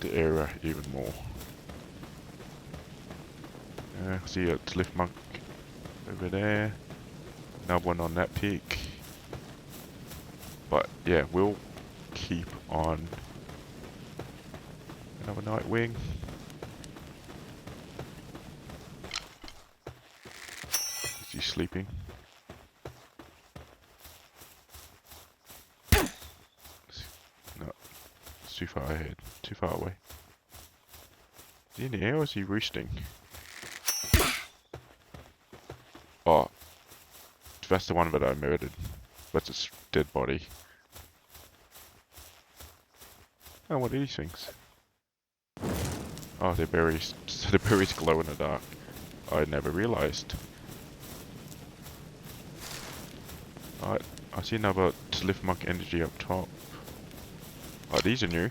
the area even more. See a cliff monk over there, another one on that peak. But yeah, we'll keep on. Another Nightwing. Is he sleeping? No, it's too far ahead, too far away. Is he in the air or is he roosting? Oh, that's the one that I murdered. That's its dead body. Oh, what are these things? Oh, they're berries. So the berries glow in the dark. I never realized. Alright, I see another Sliff Monk energy up top. Oh, these are new.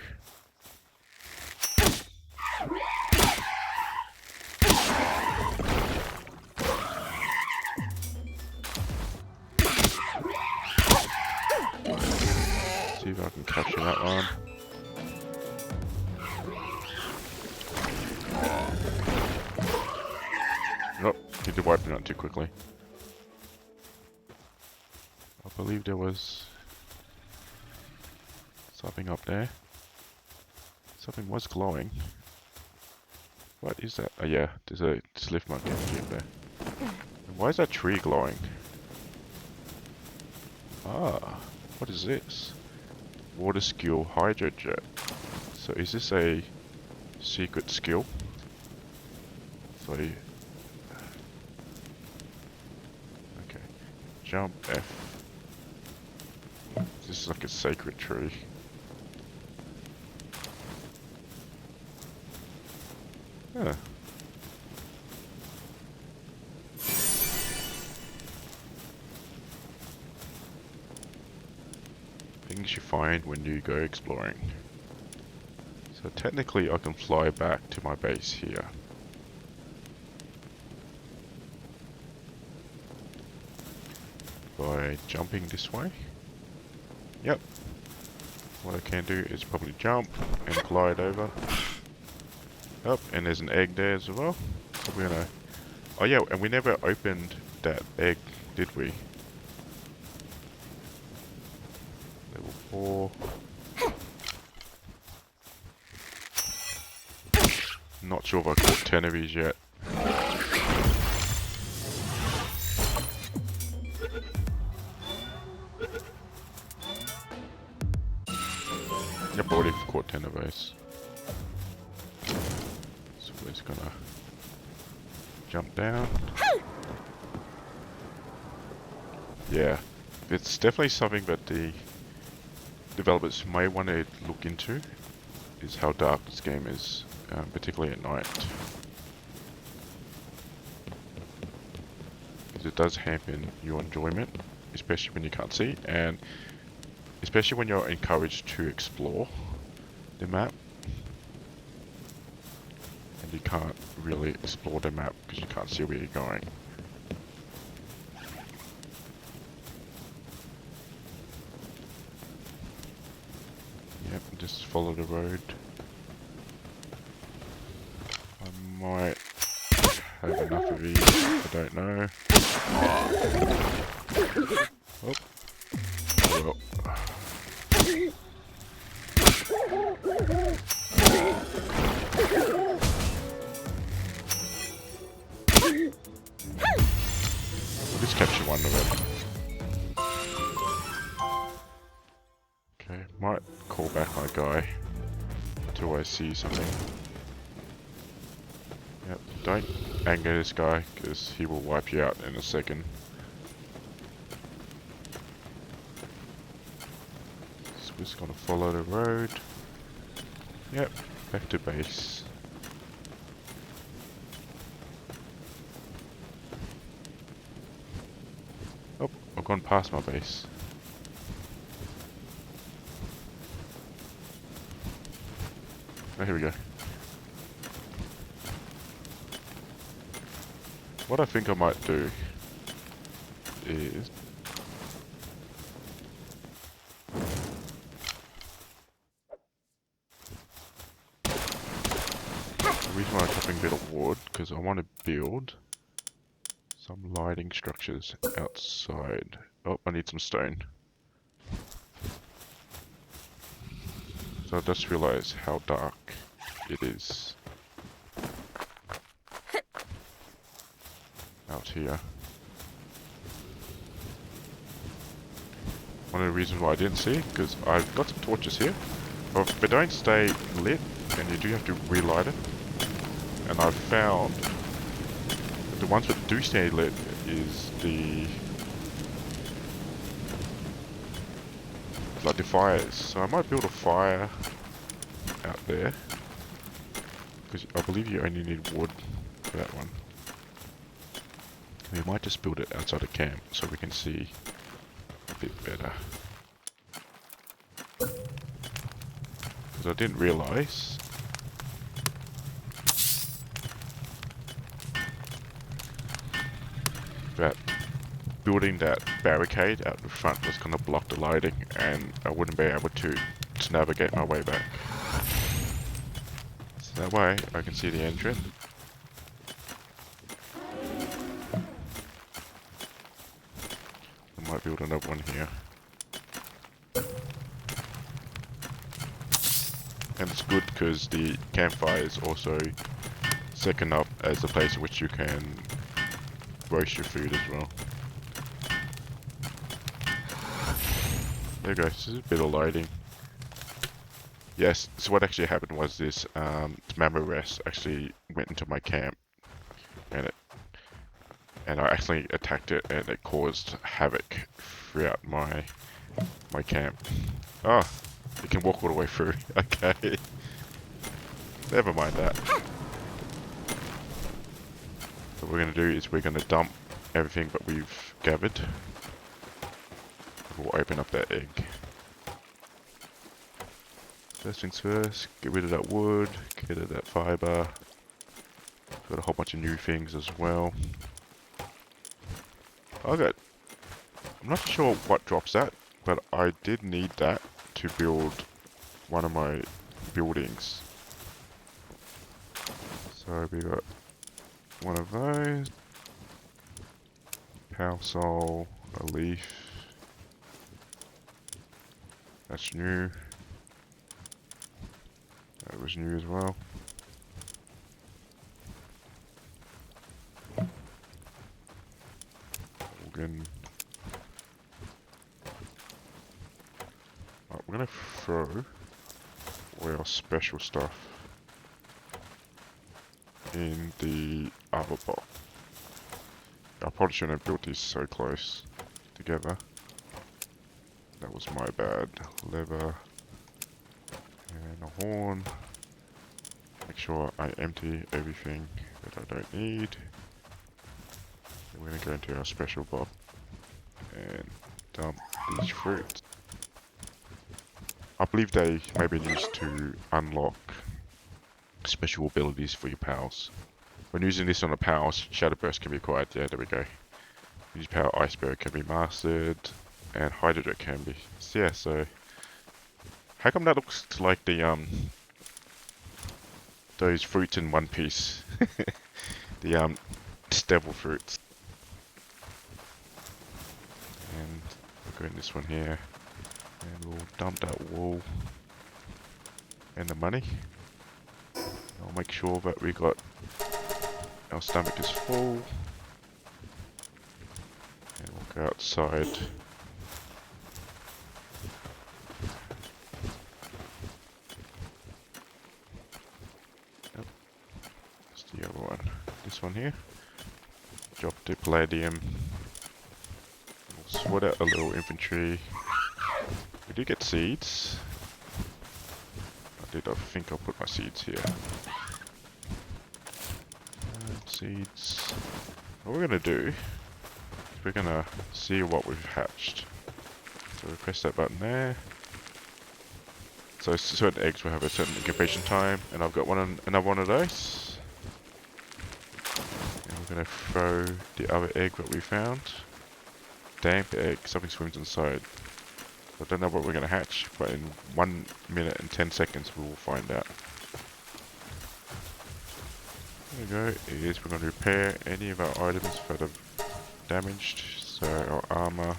See if I can capture that one. Nope, he did wipe it out too quickly. I believe there was something up there. Something was glowing. What is that? Oh yeah, there's a Sliff Monk energy up there. And why is that tree glowing? Ah, what is this? Water skill Hydro Jet. So is this a secret skill? So, okay. Jump F. This is like a sacred tree. Huh. Things you find when you go exploring. So technically I can fly back to my base here. By jumping this way. Yep. What I can do is probably jump and glide over. Oh, and there's an egg there as well. So we're gonna... Oh yeah, and we never opened that egg, did we? Level 4. Not sure if I caught 10 of these yet. Yep, already caught 10 of those. So we're just gonna jump down. Yeah, it's definitely something that the developers may want to look into, is how dark this game is, particularly at night. Because it does hamper your enjoyment, especially when you can't see, and especially when you're encouraged to explore the map. And you can't really explore the map because you can't see where you're going. Yep, just follow the road. I might have enough of these, I don't know. Oh. Oh well. We'll just capture one of them. Okay, might call back my guy until I see something. Yep, don't anger this guy because he will wipe you out in a second. So we're just gonna follow the road. Yep, back to base. Oh, I gone past my base. Oh, here we go. What I think I might do is... the reason why I'm chopping a bit of wood, because I want to build some lighting structures outside. Oh, I need some stone. So I just realized how dark it is out here. One of the reasons why I didn't see it, because I've got some torches here, but they don't stay lit, and you do have to relight it. And I've found that the ones that do stay lit is like the fires. So I might build a fire out there, because I believe you only need wood for that one. We might just build it outside of camp so we can see a bit better. Because I didn't realise that building that barricade out the front was going to block the lighting, and I wouldn't be able to navigate my way back. So that way I can see the entrance. I might build another one here. And it's good because the campfire is also second up as a place in which you can roast your food as well. There you go, this is a bit of lighting. Yes, so what actually happened was this mammoth rest actually went into my camp, and I accidentally attacked it, and it caused havoc throughout my camp. Oh, it can walk all the way through. Okay. Never mind that. What we're going to do is we're going to dump everything that we've gathered. We'll open up that egg. First things first, get rid of that wood, get rid of that fibre. Got a whole bunch of new things as well. I'm not sure what drops that, but I did need that to build one of my buildings. So we got one of those. Power soul, a leaf. That's new. That was new as well. Organ. Right, we're gonna throw away our special stuff in the other box. I probably shouldn't have built these so close together. That was my bad. Lever and a horn. Make sure I empty everything that I don't need. Then we're going to go into our special box and dump these fruits. I believe they may be used to unlock special abilities for your pals. When using this on a pal, Shadow Burst can be acquired. Yeah, there we go. Use power Iceberg can be mastered, and Hydro can be. So yeah, so how come that looks like the those fruits in One Piece? The devil fruits. And we'll go in this one here, and we'll dump that wool and the money. I'll make sure that we got our stomach is full, and we'll go outside. Yep. That's the other one. This one here. Drop the palladium. We'll sort out a little infantry. We do get seeds. I think I'll put my seeds here. Seeds. What we're gonna do we're gonna see what we've hatched. So we press that button there. So certain eggs will have a certain incubation time, and I've got another one of those. And we're gonna throw the other egg that we found. Damp egg, something swims inside. I don't know what we're gonna hatch, but in 1 minute and 10 seconds we will find out. There we go, is we're going to repair any of our items that are damaged. So our armor,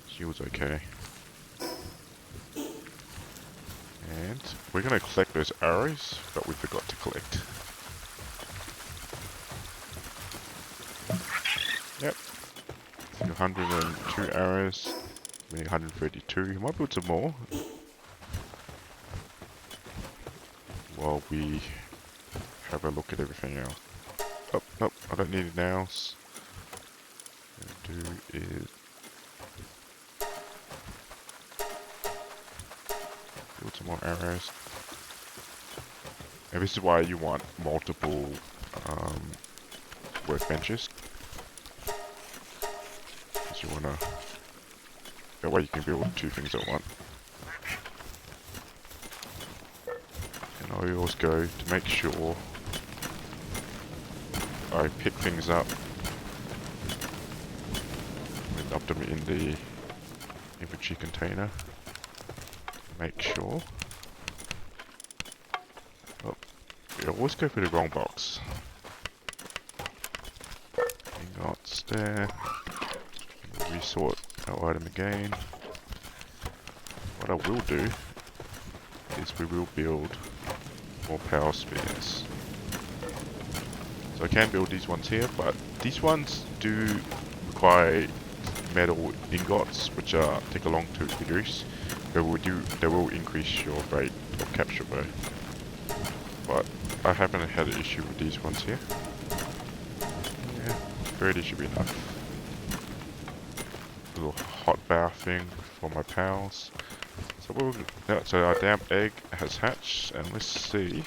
shield's okay. And we're going to collect those arrows that we forgot to collect. Yep. So 102 arrows. We need 132. We might build some more. While we have a look at everything else. Oh, nope, I don't need it now. What I'm going to do is build some more arrows. And this is why you want multiple workbenches. Because you want to... That way you can build two things at once. And I always go to make sure I pick things up and dump them in the inventory container. Make sure. Oh, we always go for the wrong box. Ingots there. Resort our item again. What I will do is we will build more power spears. So I can build these ones here, but these ones do require metal ingots, which take a long to produce. They will increase your rate of capture though. But I haven't had an issue with these ones here. Yeah, 30 should be enough. A little hot bathing for my pals. So our damp egg has hatched, and let's see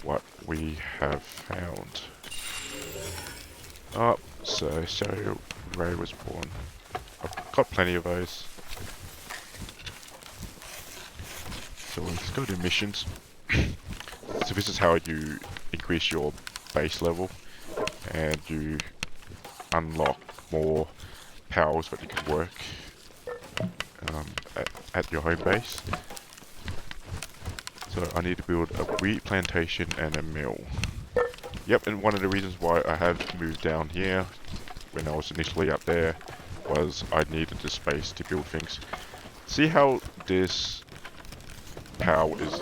what we have found. Oh, so Ray was born. I've got plenty of those. So let's go to missions. So this is how you increase your base level, and you unlock more powers that you can work at your home base. So I need to build a wheat plantation and a mill. Yep, and one of the reasons why I have moved down here when I was initially up there was I needed the space to build things. See how this power is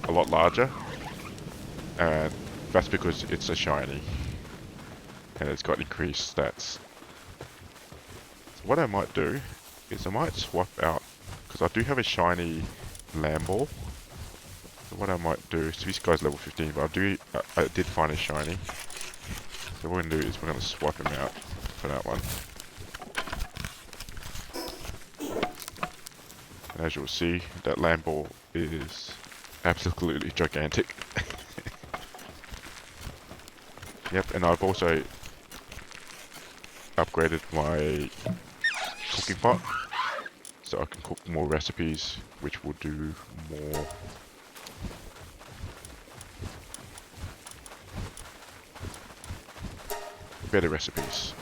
a lot larger? And that's because it's a shiny. And it's got increased stats. So what I might do is I might swap out, because I do have a shiny lamb ball. So what I might do, so this guy's level 15, but I did find a shiny. So what we're going to do is we're going to swap him out for that one. And as you'll see, that lamb ball is absolutely gigantic. Yep, and I've also upgraded my cooking pot, so I can cook more recipes, which will do more. Better recipes.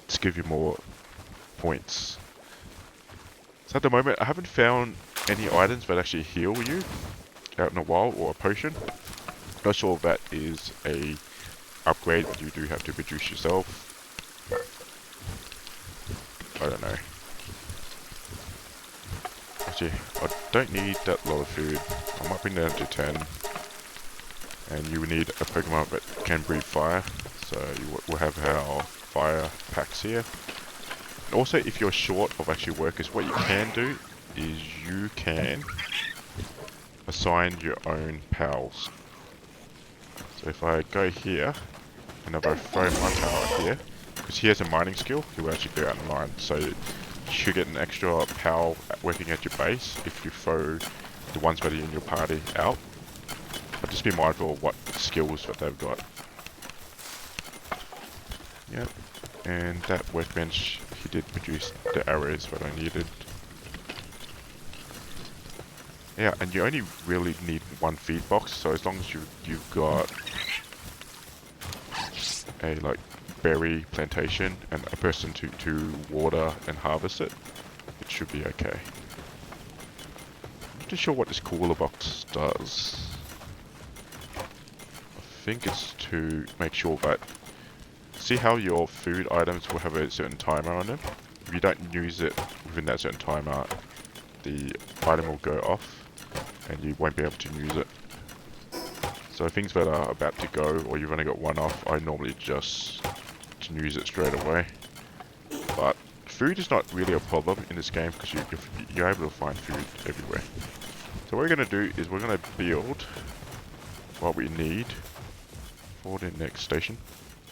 To give you more points. So at the moment, I haven't found any items that actually heal you out in a while, or a potion. Not sure if that is a upgrade that you do have to produce yourself. I don't know. Actually, I don't need that lot of food. I might bring that down to 10. And you will need a Pokemon that can breathe fire. So we'll have our fire packs here. And also, if you're short of actually workers, what you can do is you can assign your own pals. So if I go here, and if I throw my pal here, because he has a mining skill, he will actually go out and mine. So you should get an extra pal working at your base if you throw the ones that are in your party out. But just be mindful of what skills that they've got. Yep. And that workbench, he did produce the arrows that I needed. Yeah, and you only really need one feed box, so as long as you've got a like berry plantation and a person to water and harvest it, it should be okay. I'm not too sure what this cooler box does. I think it's to make sure that, see how your food items will have a certain timer on them? If you don't use it within that certain timer, the item will go off and you won't be able to use it. So things that are about to go, or you've only got one off, I normally just use it straight away. But food is not really a problem in this game because you're able to find food everywhere. So what we're going to do is we're going to build what we need for the next station.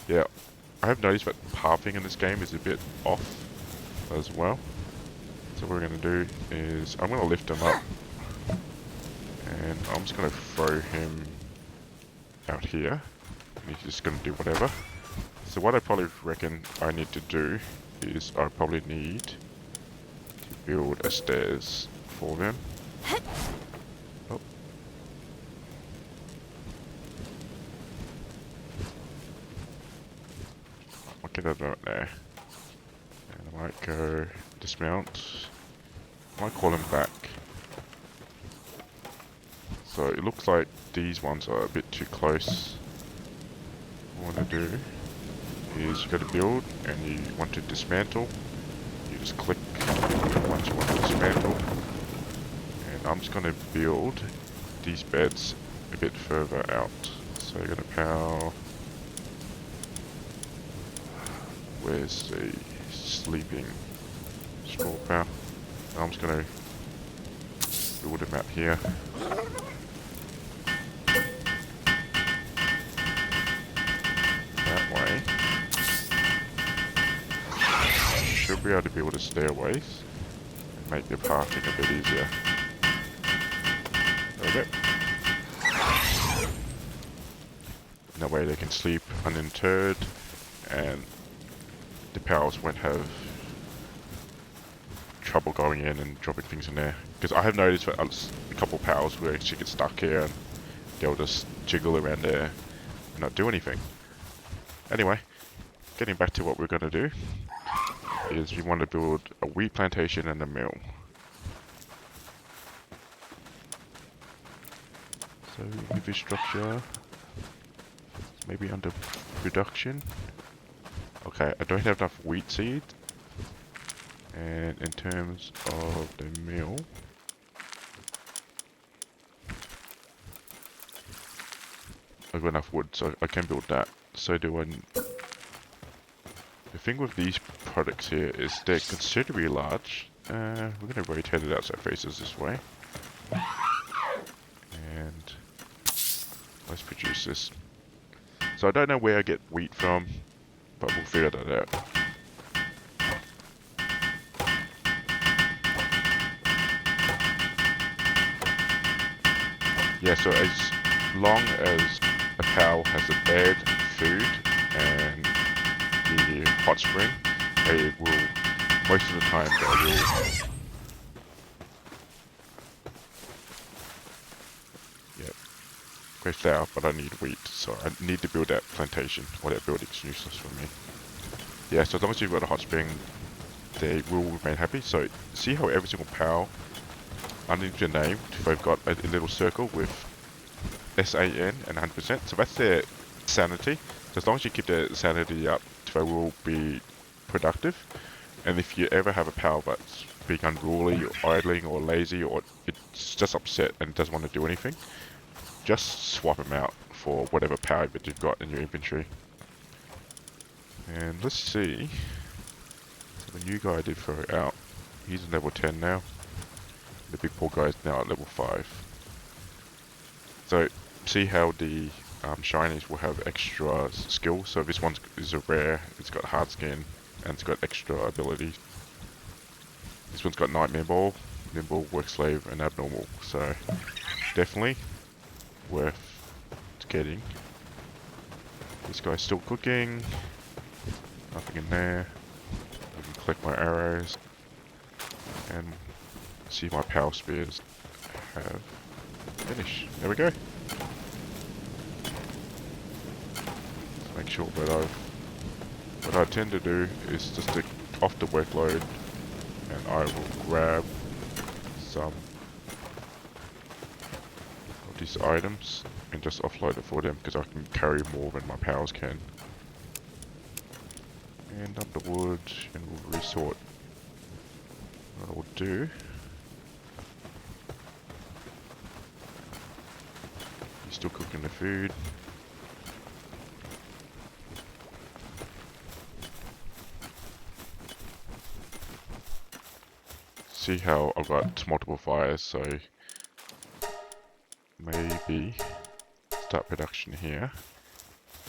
Yeah, I have noticed that pathing in this game is a bit off as well. So what we're going to do is I'm going to lift him up. And I'm just going to throw him out here. And he's just going to do whatever. So what I probably reckon I need to do is I probably need to build a stairs for them. Oh. I'll get that out there. And I might go dismount. I might call him back. So it looks like these ones are a bit too close. What I want to do is you go to build and you want to dismantle. You just click once you want to dismantle. And I'm just going to build these beds a bit further out. So you're going to power. Where's the sleeping straw power? I'm just going to build them out here. Should be able to build a stairways and make the pathing a bit easier. There we go. And that way they can sleep uninterred and the pals won't have trouble going in and dropping things in there. Because I have noticed that a couple of pals will actually get stuck here and they'll just jiggle around there and not do anything. Anyway, getting back to what we're going to do. Is we want to build a wheat plantation and a mill. So infrastructure, maybe under production. Okay, I don't have enough wheat seed. And in terms of the mill, I've got enough wood, so I can build that. So do I. The thing with these products here is they're considerably large. We're going to rotate it out so it faces this way. And let's produce this. So I don't know where I get wheat from, but we'll figure that out. Yeah, so as long as a cow has a bed, food, and the hot spring, they will, most of the time they will, yep, grow flour, but I need wheat, so I need to build that plantation, or that building's useless for me. Yeah, so as long as you've got a hot spring, they will remain happy. So see how every single pal underneath your name, they've got a little circle with SAN and 100%, so that's their sanity. So as long as you keep their sanity up, they will be productive. And if you ever have a pal that's being unruly or idling or lazy or it's just upset and doesn't want to do anything, just swap him out for whatever power that you've got in your inventory. And let's see. So the new guy I did throw out, he's level 10 now. The big poor guy's now at level 5. So see how the shinies will have extra skill. So this one is a rare, it's got hard skin, and it's got extra abilities. This one's got Nightmare Ball, Nimble, Work Slave, and Abnormal. So definitely worth getting. This guy's still cooking. Nothing in there. I can collect my arrows and see my power spears have finished. There we go. Let's make sure that what I tend to do is just to off the workload, and I will grab some of these items and just offload it for them because I can carry more than my powers can. And dump the wood and we'll resort. What I'll do, he's still cooking the food. See how I've got multiple fires, so maybe start production here.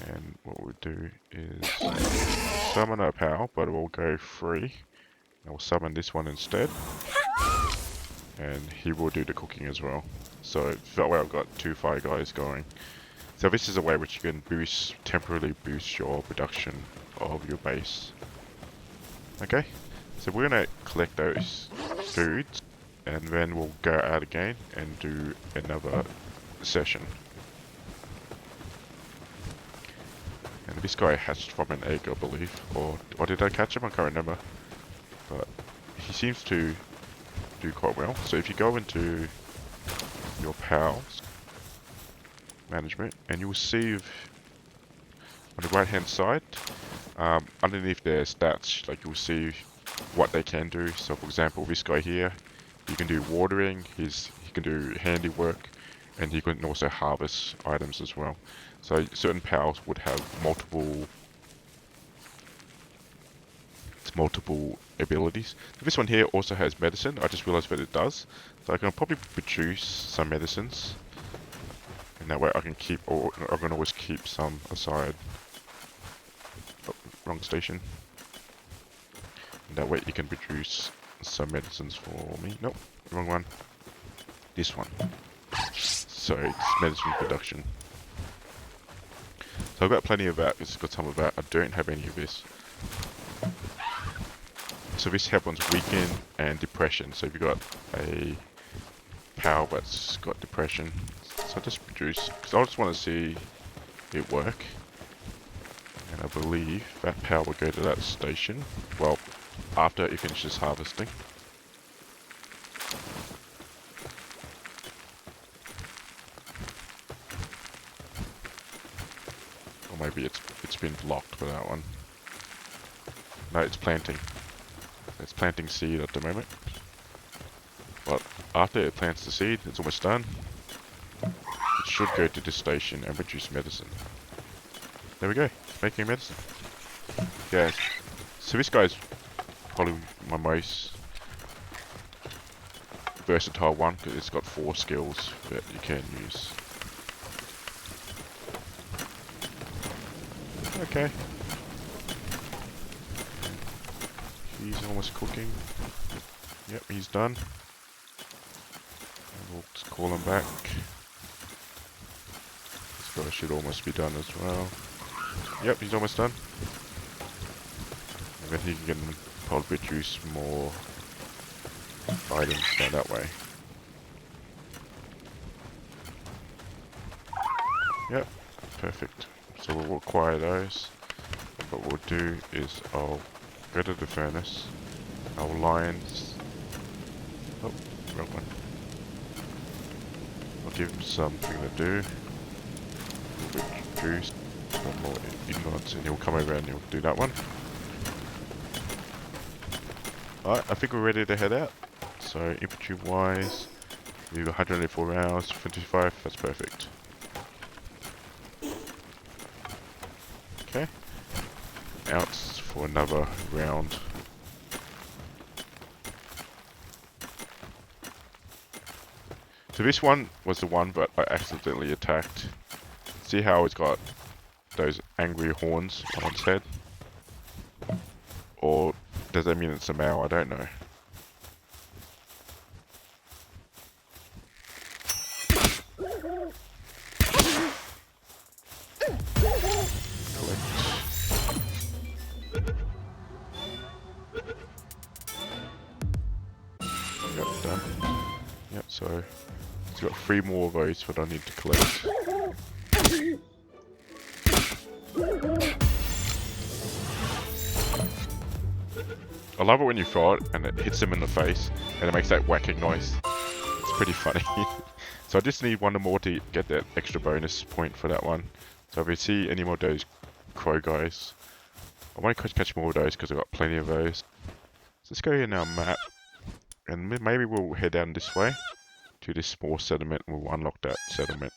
And what we'll do is summon our pal, but it will go free. I will summon this one instead. And he will do the cooking as well. So that way I've got 2 fire guys going. So this is a way which you can temporarily boost your production of your base. Okay, so we're gonna collect those foods and then we'll go out again and do another session. And this guy hatched from an egg, I believe, or did I catch him? I can't remember. But he seems to do quite well. So if you go into your pals management, and you'll see on the right hand side, underneath their stats, like you'll see what they can do. So for example, this guy here, he can do watering, he can do handiwork, and he can also harvest items as well. So certain pals would have multiple abilities. This one here also has medicine. I just realized that it does. So I can probably produce some medicines. And that way I can keep, or I can always keep some aside. Oh, wrong station. And that way you can produce some medicines for me. Nope, wrong one. This one. So it's medicine production. So I've got plenty of that. It's got some of that. I don't have any of this. So this happens weaken and depression. So if you've got a pal that's got depression, so just produce, because I just want to see it work. And I believe that pal will go to that station. Well, after it finishes harvesting. Or maybe it's been blocked for that one. No, it's planting. It's planting seed at the moment. But after it plants the seed, it's almost done. It should go to this station and produce medicine. There we go, it's making medicine. Yeah, so this guy's probably my most versatile one because it's got 4 skills that you can use. Okay. He's almost cooking. Yep, he's done. And we'll just call him back. This guy should almost be done as well. Yep, he's almost done. And then he can probably produce more items down that way. Yep, perfect. So we'll acquire those. And what we'll do is I'll go to the furnace. Our lines. Oh, wrong one. I'll give him something to do. We'll produce some more ingots and he'll come over and he'll do that one. Alright, I think we're ready to head out. So infantry wise, we have 184 rounds, 25, that's perfect. Okay. Out for another round. So this one was the one that I accidentally attacked. See how it's got those angry horns on its head? Or does that mean it's a male? I don't know. Collect. Yep, done. Yep, so it's got 3 more of those that I need to collect. I love it when you throw it and it hits them in the face and it makes that whacking noise. It's pretty funny. So I just need 1 more to get that extra bonus point for that one. So if we see any more of those crow guys, I want to catch more of those because I've got plenty of those. So let's go in our map and maybe we'll head down this way to this small settlement and we'll unlock that settlement.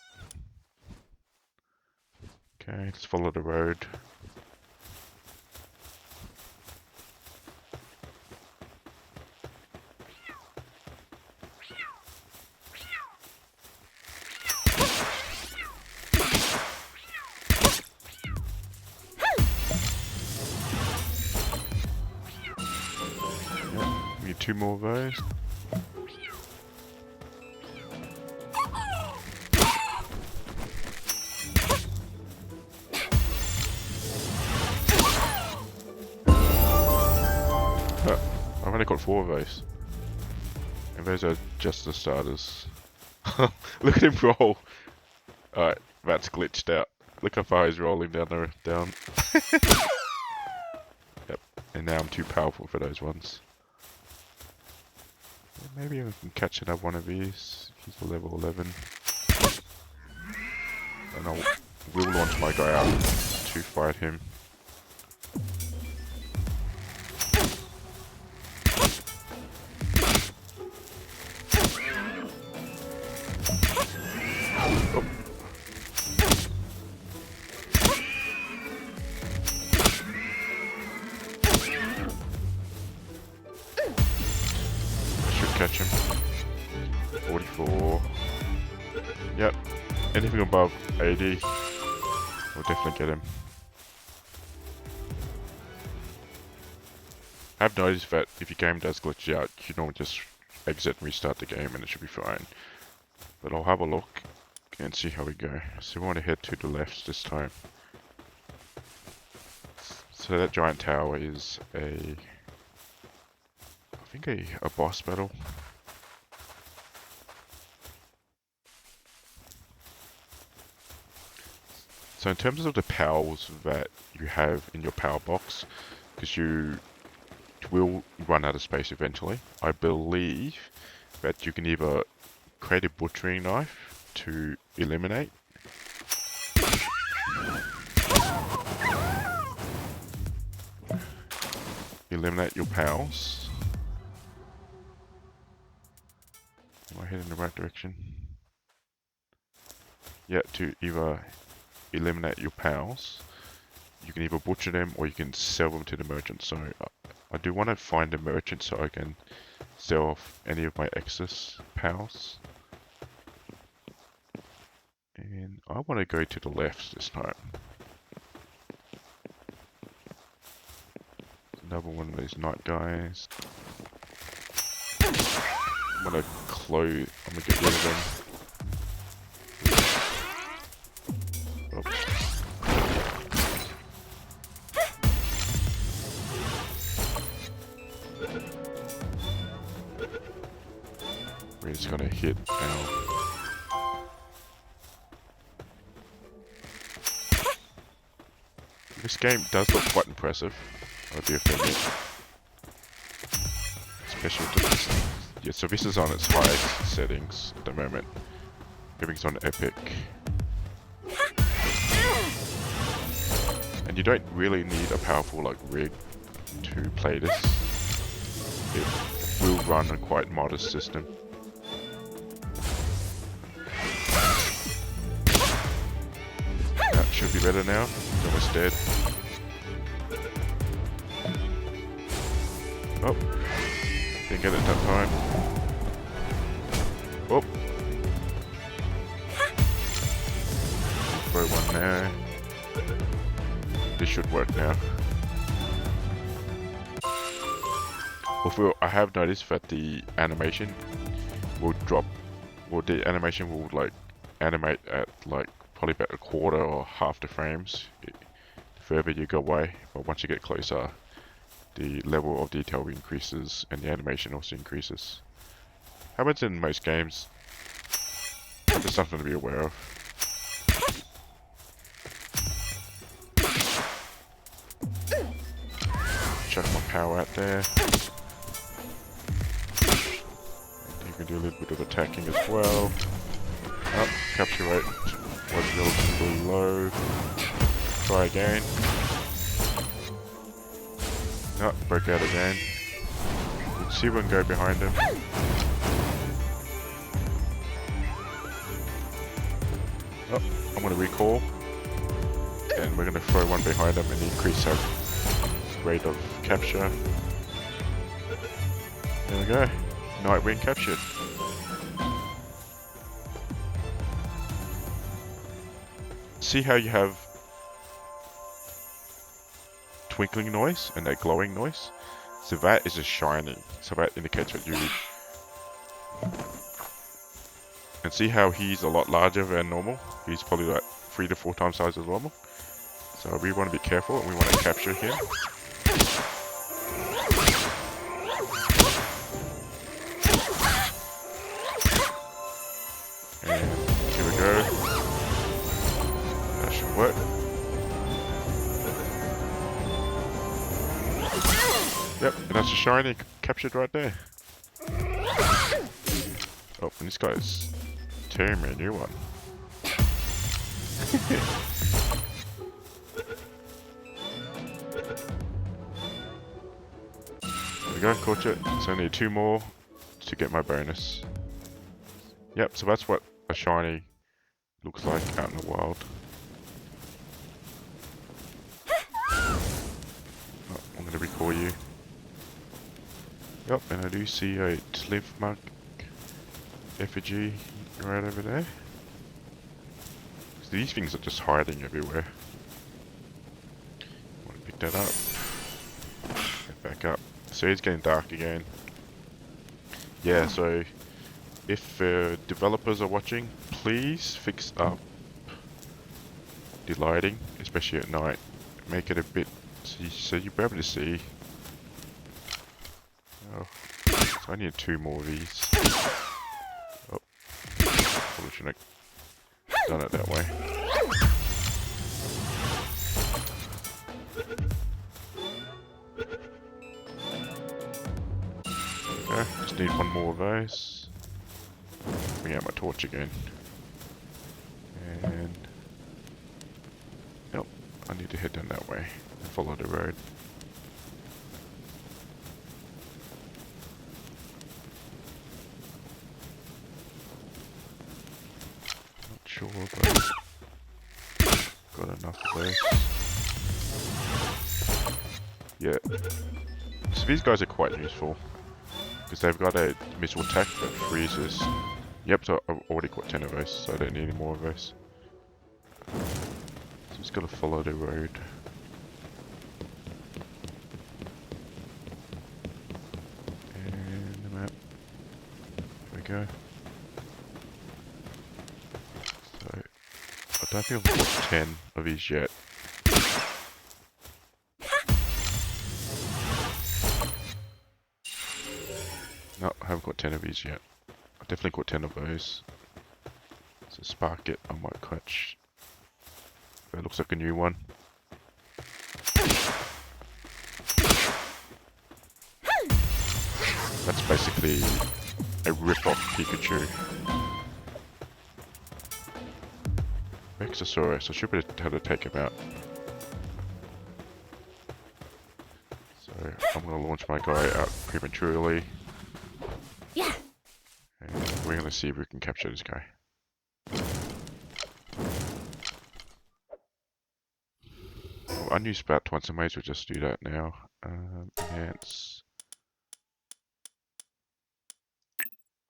Okay, let's follow the road. Yep, need 2 more of those. I've only got 4 of those. And those are just the starters. Look at him roll! Alright, that's glitched out. Look how far he's rolling down. Yep, and now I'm too powerful for those ones. Maybe I can catch another one of these. He's a level 11. And I will launch my guy out to fight him. Catch him. 44. Yep. Anything above 80, we'll definitely get him. I've noticed that if your game does glitch out, you normally just exit and restart the game and it should be fine. But I'll have a look and see how we go. So we want to head to the left this time. So that giant tower is a... I think a boss battle. So in terms of the powers that you have in your power box, because you will run out of space eventually, I believe that you can either create a butchering knife to eliminate, your pals. Am I heading in the right direction? Yeah, to either eliminate your pals, you can either butcher them or you can sell them to the merchant. So I do want to find a merchant so I can sell off any of my excess pals. And I want to go to the left this time. Another one of those night guys. I'm gonna get rid of them. We're just gonna hit our... This game does look quite impressive, I'll be offended. Especially with this. Yeah, so this is on its highest settings at the moment. Everything's on epic. And you don't really need a powerful rig to play this. It will run a quite modest system. That should be better now. He's almost dead. Oh. Didn't get it that time. Oh. Throw one there. This should work now. Although I have noticed that the animation will drop, or the animation will like animate at like probably about a quarter or half the frames the further you go away, but once you get closer the level of detail increases and the animation also increases. Happens in most games. Just something to be aware of. Chuck my power out there. And you can do a little bit of attacking as well. Oh, capture rate was relatively low. Try again. Oh, broke out again. Let's see if we can go behind him. Oh, I'm going to recall. And we're going to throw one behind him and increase our rate of capture. There we go. Nightwing captured. See how you have twinkling noise and that glowing noise? So that is a shining. So that indicates that you... And see how he's a lot larger than normal? He's probably like 3 to 4 times the size as normal. So we want to be careful and we want to capture him. And here we go. That should work. Yep, and that's a shiny captured right there. Oh, and this guy's tearing me a new one. There we go, caught it. So I need 2 more to get my bonus. Yep, so that's what a shiny looks like out in the wild. Oh, I'm going to recall you. Yep, and I do see a Tlivmug effigy right over there. So these things are just hiding everywhere. I want to pick that up. Get back up. So it's getting dark again. Yeah, so if developers are watching, please fix up the lighting, especially at night. Make it a bit so you'll be able to see. Oh, so I need 2 more of these. Oh, probably shouldn't have done it that way. Okay, just need 1 more of those. Bring out my torch again. And nope, I need to head down that way and follow the road. Sure, but got enough of those. Yeah. So these guys are quite useful because they've got a missile attack that freezes. Yep, so I've already got 10 of those, so I don't need any more of those. So just gotta follow the road. And the map. There we go. I don't think I've got 10 of these yet. No, I haven't got 10 of these yet. I've definitely got 10 of those. So spark it, I might catch. That looks like a new one. That's basically a rip-off Pikachu. Exosaurus, I should be able to take him out. So I'm going to launch my guy out prematurely. Yeah. And we're going to see if we can capture this guy. Well, unused spout twice, I may as well just do that now. Enhance.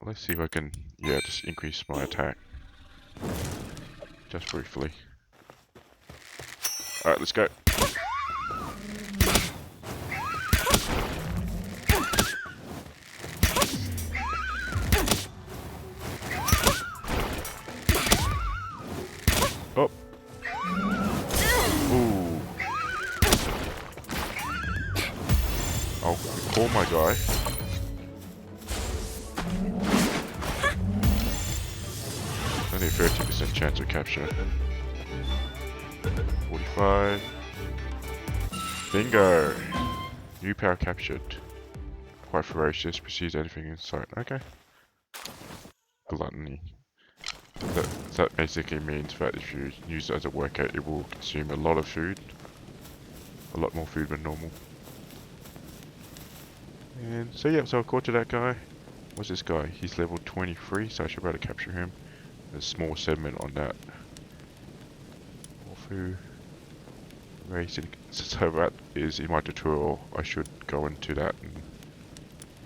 Let's see if I can, yeah, just increase my attack. Just briefly. Alright, let's go. Oh. Ooh. I'll call my guy. 30% chance of capture. 45. Bingo! New power captured. Quite ferocious, pursues anything in sight. Okay. Gluttony. That basically means that if you use it as a workout, it will consume a lot of food. A lot more food than normal. And so yeah, so I caught to that guy. What's this guy? He's level 23, so I should be able to capture him. A small segment on that. Orfu. Racing. So that is in my tutorial. I should go into that and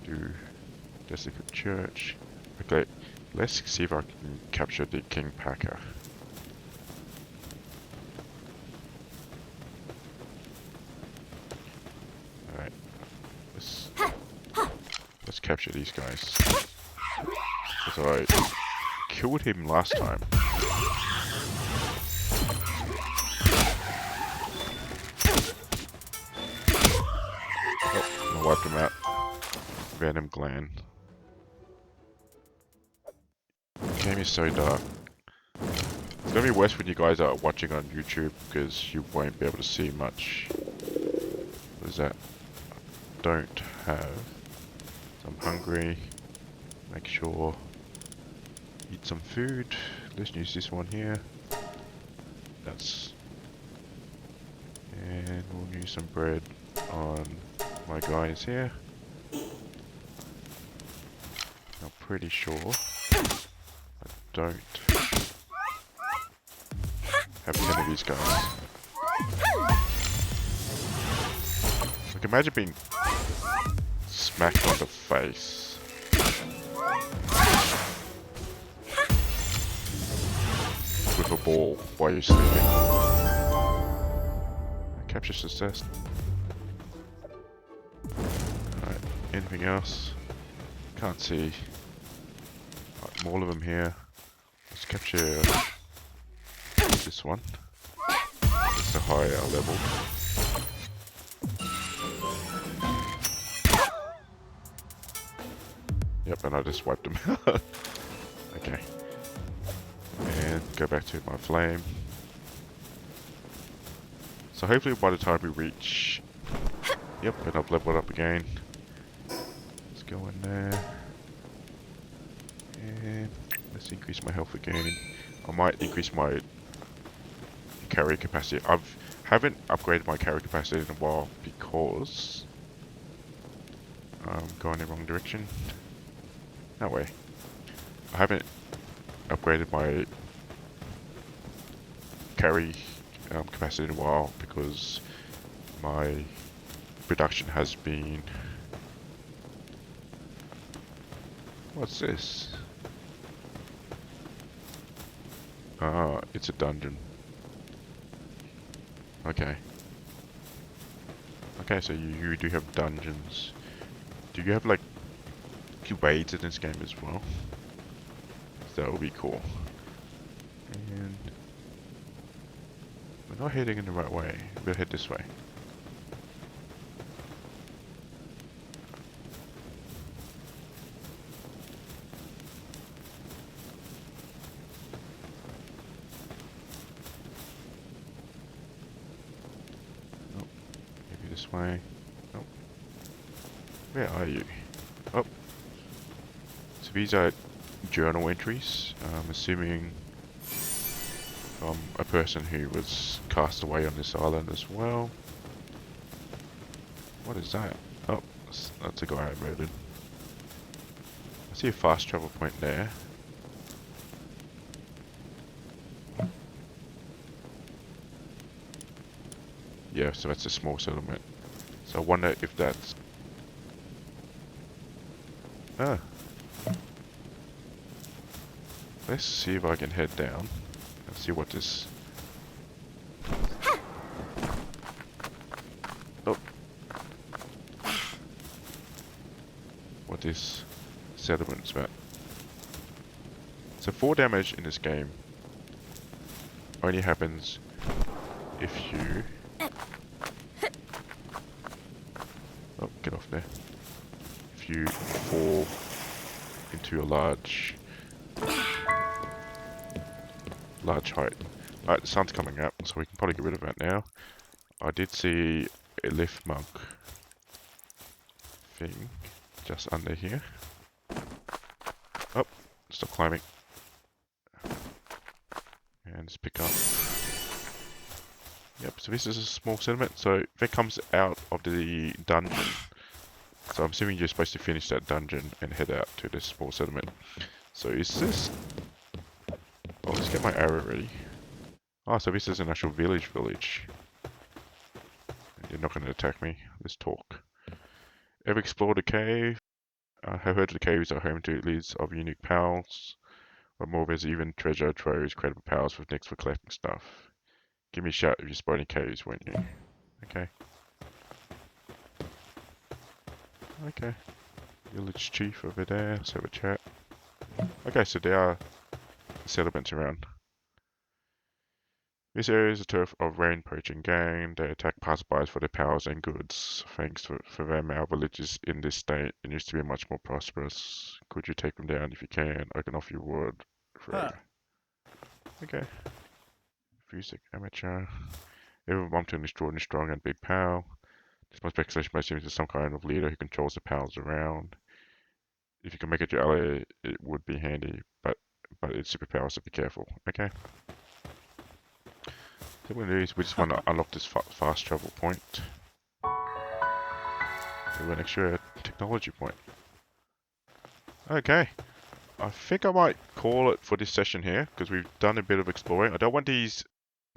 do Jessica Church. Okay, let's see if I can capture the King Packer. Alright. Let's capture these guys. Because I killed him last time. Oh, I wiped him out. Venom gland. The game is so dark. It's gonna be worse when you guys are watching on YouTube because you won't be able to see much. What is that? Don't have. So I'm hungry. Make sure. Eat some food. Let's use this one here. That's. And we'll use some bread on my guys here. I'm pretty sure I don't have 10 of these guys. Like imagine being smacked on the face. With a ball while you're sleeping. Capture success. Alright, anything else? Can't see. Right, more of them here. Let's capture this one. It's a higher level. Yep, and I just wiped them out. Okay. And go back to my flame. So hopefully by the time we reach... Yep, and I've leveled up again. Let's go in there. And let's increase my health again. I might increase my carry capacity. I haven't upgraded my carry capacity in a while because I'm going in the wrong direction. No way. I haven't upgraded my carry capacity in a while because my production has been... What's this? Ah, it's a dungeon. Okay. Okay, so you do have dungeons. Do you have like raids in this game as well? That would be cool. And we're not heading in the right way. We'll head this way. Nope. Maybe this way. Nope. Where are you? Oh. So these are journal entries. I'm assuming from a person who was cast away on this island as well. What is that? Oh, that's a guy I murdered. I see a fast travel point there. Yeah, so that's a small settlement. So I wonder if that's... Ah. Let's see if I can head down and see what this... Oh. What this settlement's about. So 4 damage in this game only happens if you... Oh, get off there. If you fall into a large large height. Alright, the sun's coming up, so we can probably get rid of that now. I did see a lift monk thing just under here. Oh, stop climbing. And just pick up. Yep, so this is a small settlement. So that comes out of the dungeon. So I'm assuming you're supposed to finish that dungeon and head out to this small settlement. So is this... Oh, let's get my arrow ready. Oh, so this is an actual village. You're not going to attack me. Let's talk. Ever explored a cave? I have heard the caves are home to leads of unique pals. But more, there's even treasure troves, credible pals with nicks for collecting stuff. Give me a shout if you spot any caves, won't you? Okay. Okay. Village chief over there. Let's have a chat. Okay, so there are settlements around. This area is a turf of rain poaching gang. They attack passersby for their powers and goods. Thanks for them, our villages in this state it used to be much more prosperous. Could you take them down if you can? I can offer you wood. Okay. Music amateur. Everyone bumped in extraordinarily strong and big power. This most speculation may seem to some kind of leader who controls the powers around. If you can make it your ally, it would be handy, but it's superpowers, so be careful. Okay. So what we do is we just want to unlock this fast travel point. We have an extra technology point. Okay. I think I might call it for this session here, because we've done a bit of exploring. I don't want these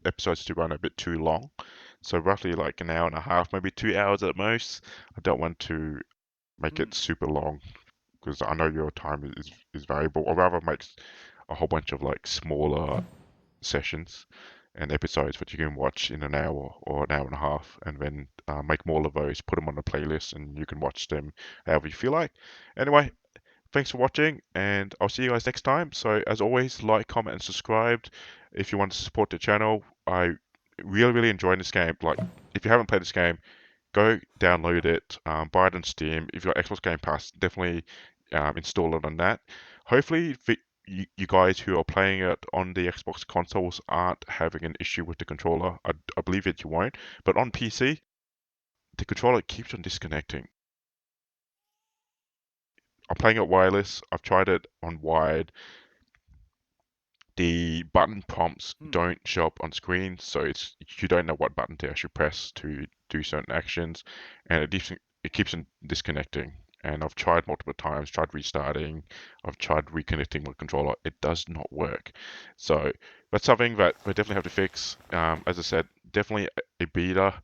episodes to run a bit too long. So roughly like an hour and a half, maybe 2 hours at most. I don't want to make it super long, because I know your time is valuable. Or rather make a whole bunch of like smaller sessions and episodes that you can watch in an hour or an hour and a half, and then make more of those, put them on a playlist, and you can watch them however you feel like. Anyway, thanks for watching, and I'll see you guys next time. So as always, like, comment, and subscribe if you want to support the channel. I really enjoy this game. Like, if you haven't played this game, go download it, buy it on Steam. If you've got Xbox Game Pass, definitely install it on that. Hopefully, you guys who are playing it on the Xbox consoles aren't having an issue with the controller. I believe that you won't. But on PC, the controller keeps on disconnecting. I'm playing it wireless. I've tried it on wired. The button prompts don't show up on screen, so you don't know what button to actually press to do certain actions, and it keeps on disconnecting. And I've tried multiple times, tried restarting, I've tried reconnecting my controller. It does not work. So that's something that we definitely have to fix. As I said, definitely a beta.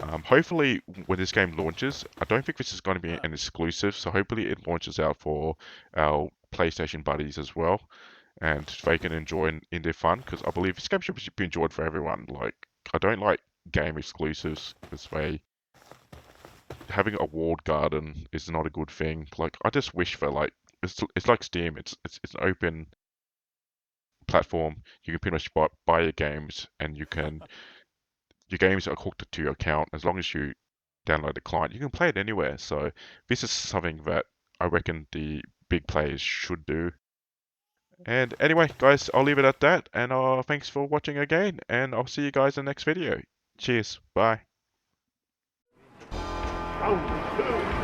Hopefully, when this game launches, I don't think this is going to be an exclusive, so hopefully it launches out for our PlayStation buddies as well, and they can enjoy in their fun, because I believe this game should be enjoyed for everyone. Like, I don't like game exclusives, because having a walled garden is not a good thing. Like, I just wish for like, it's like Steam, it's an open platform. You can pretty much buy your games, and your games are hooked to your account. As long as you download the client, you can play it anywhere. So this is something that I reckon the big players should do. And anyway, guys, I'll leave it at that. And thanks for watching again. And I'll see you guys in the next video. Cheers. Bye. Round two.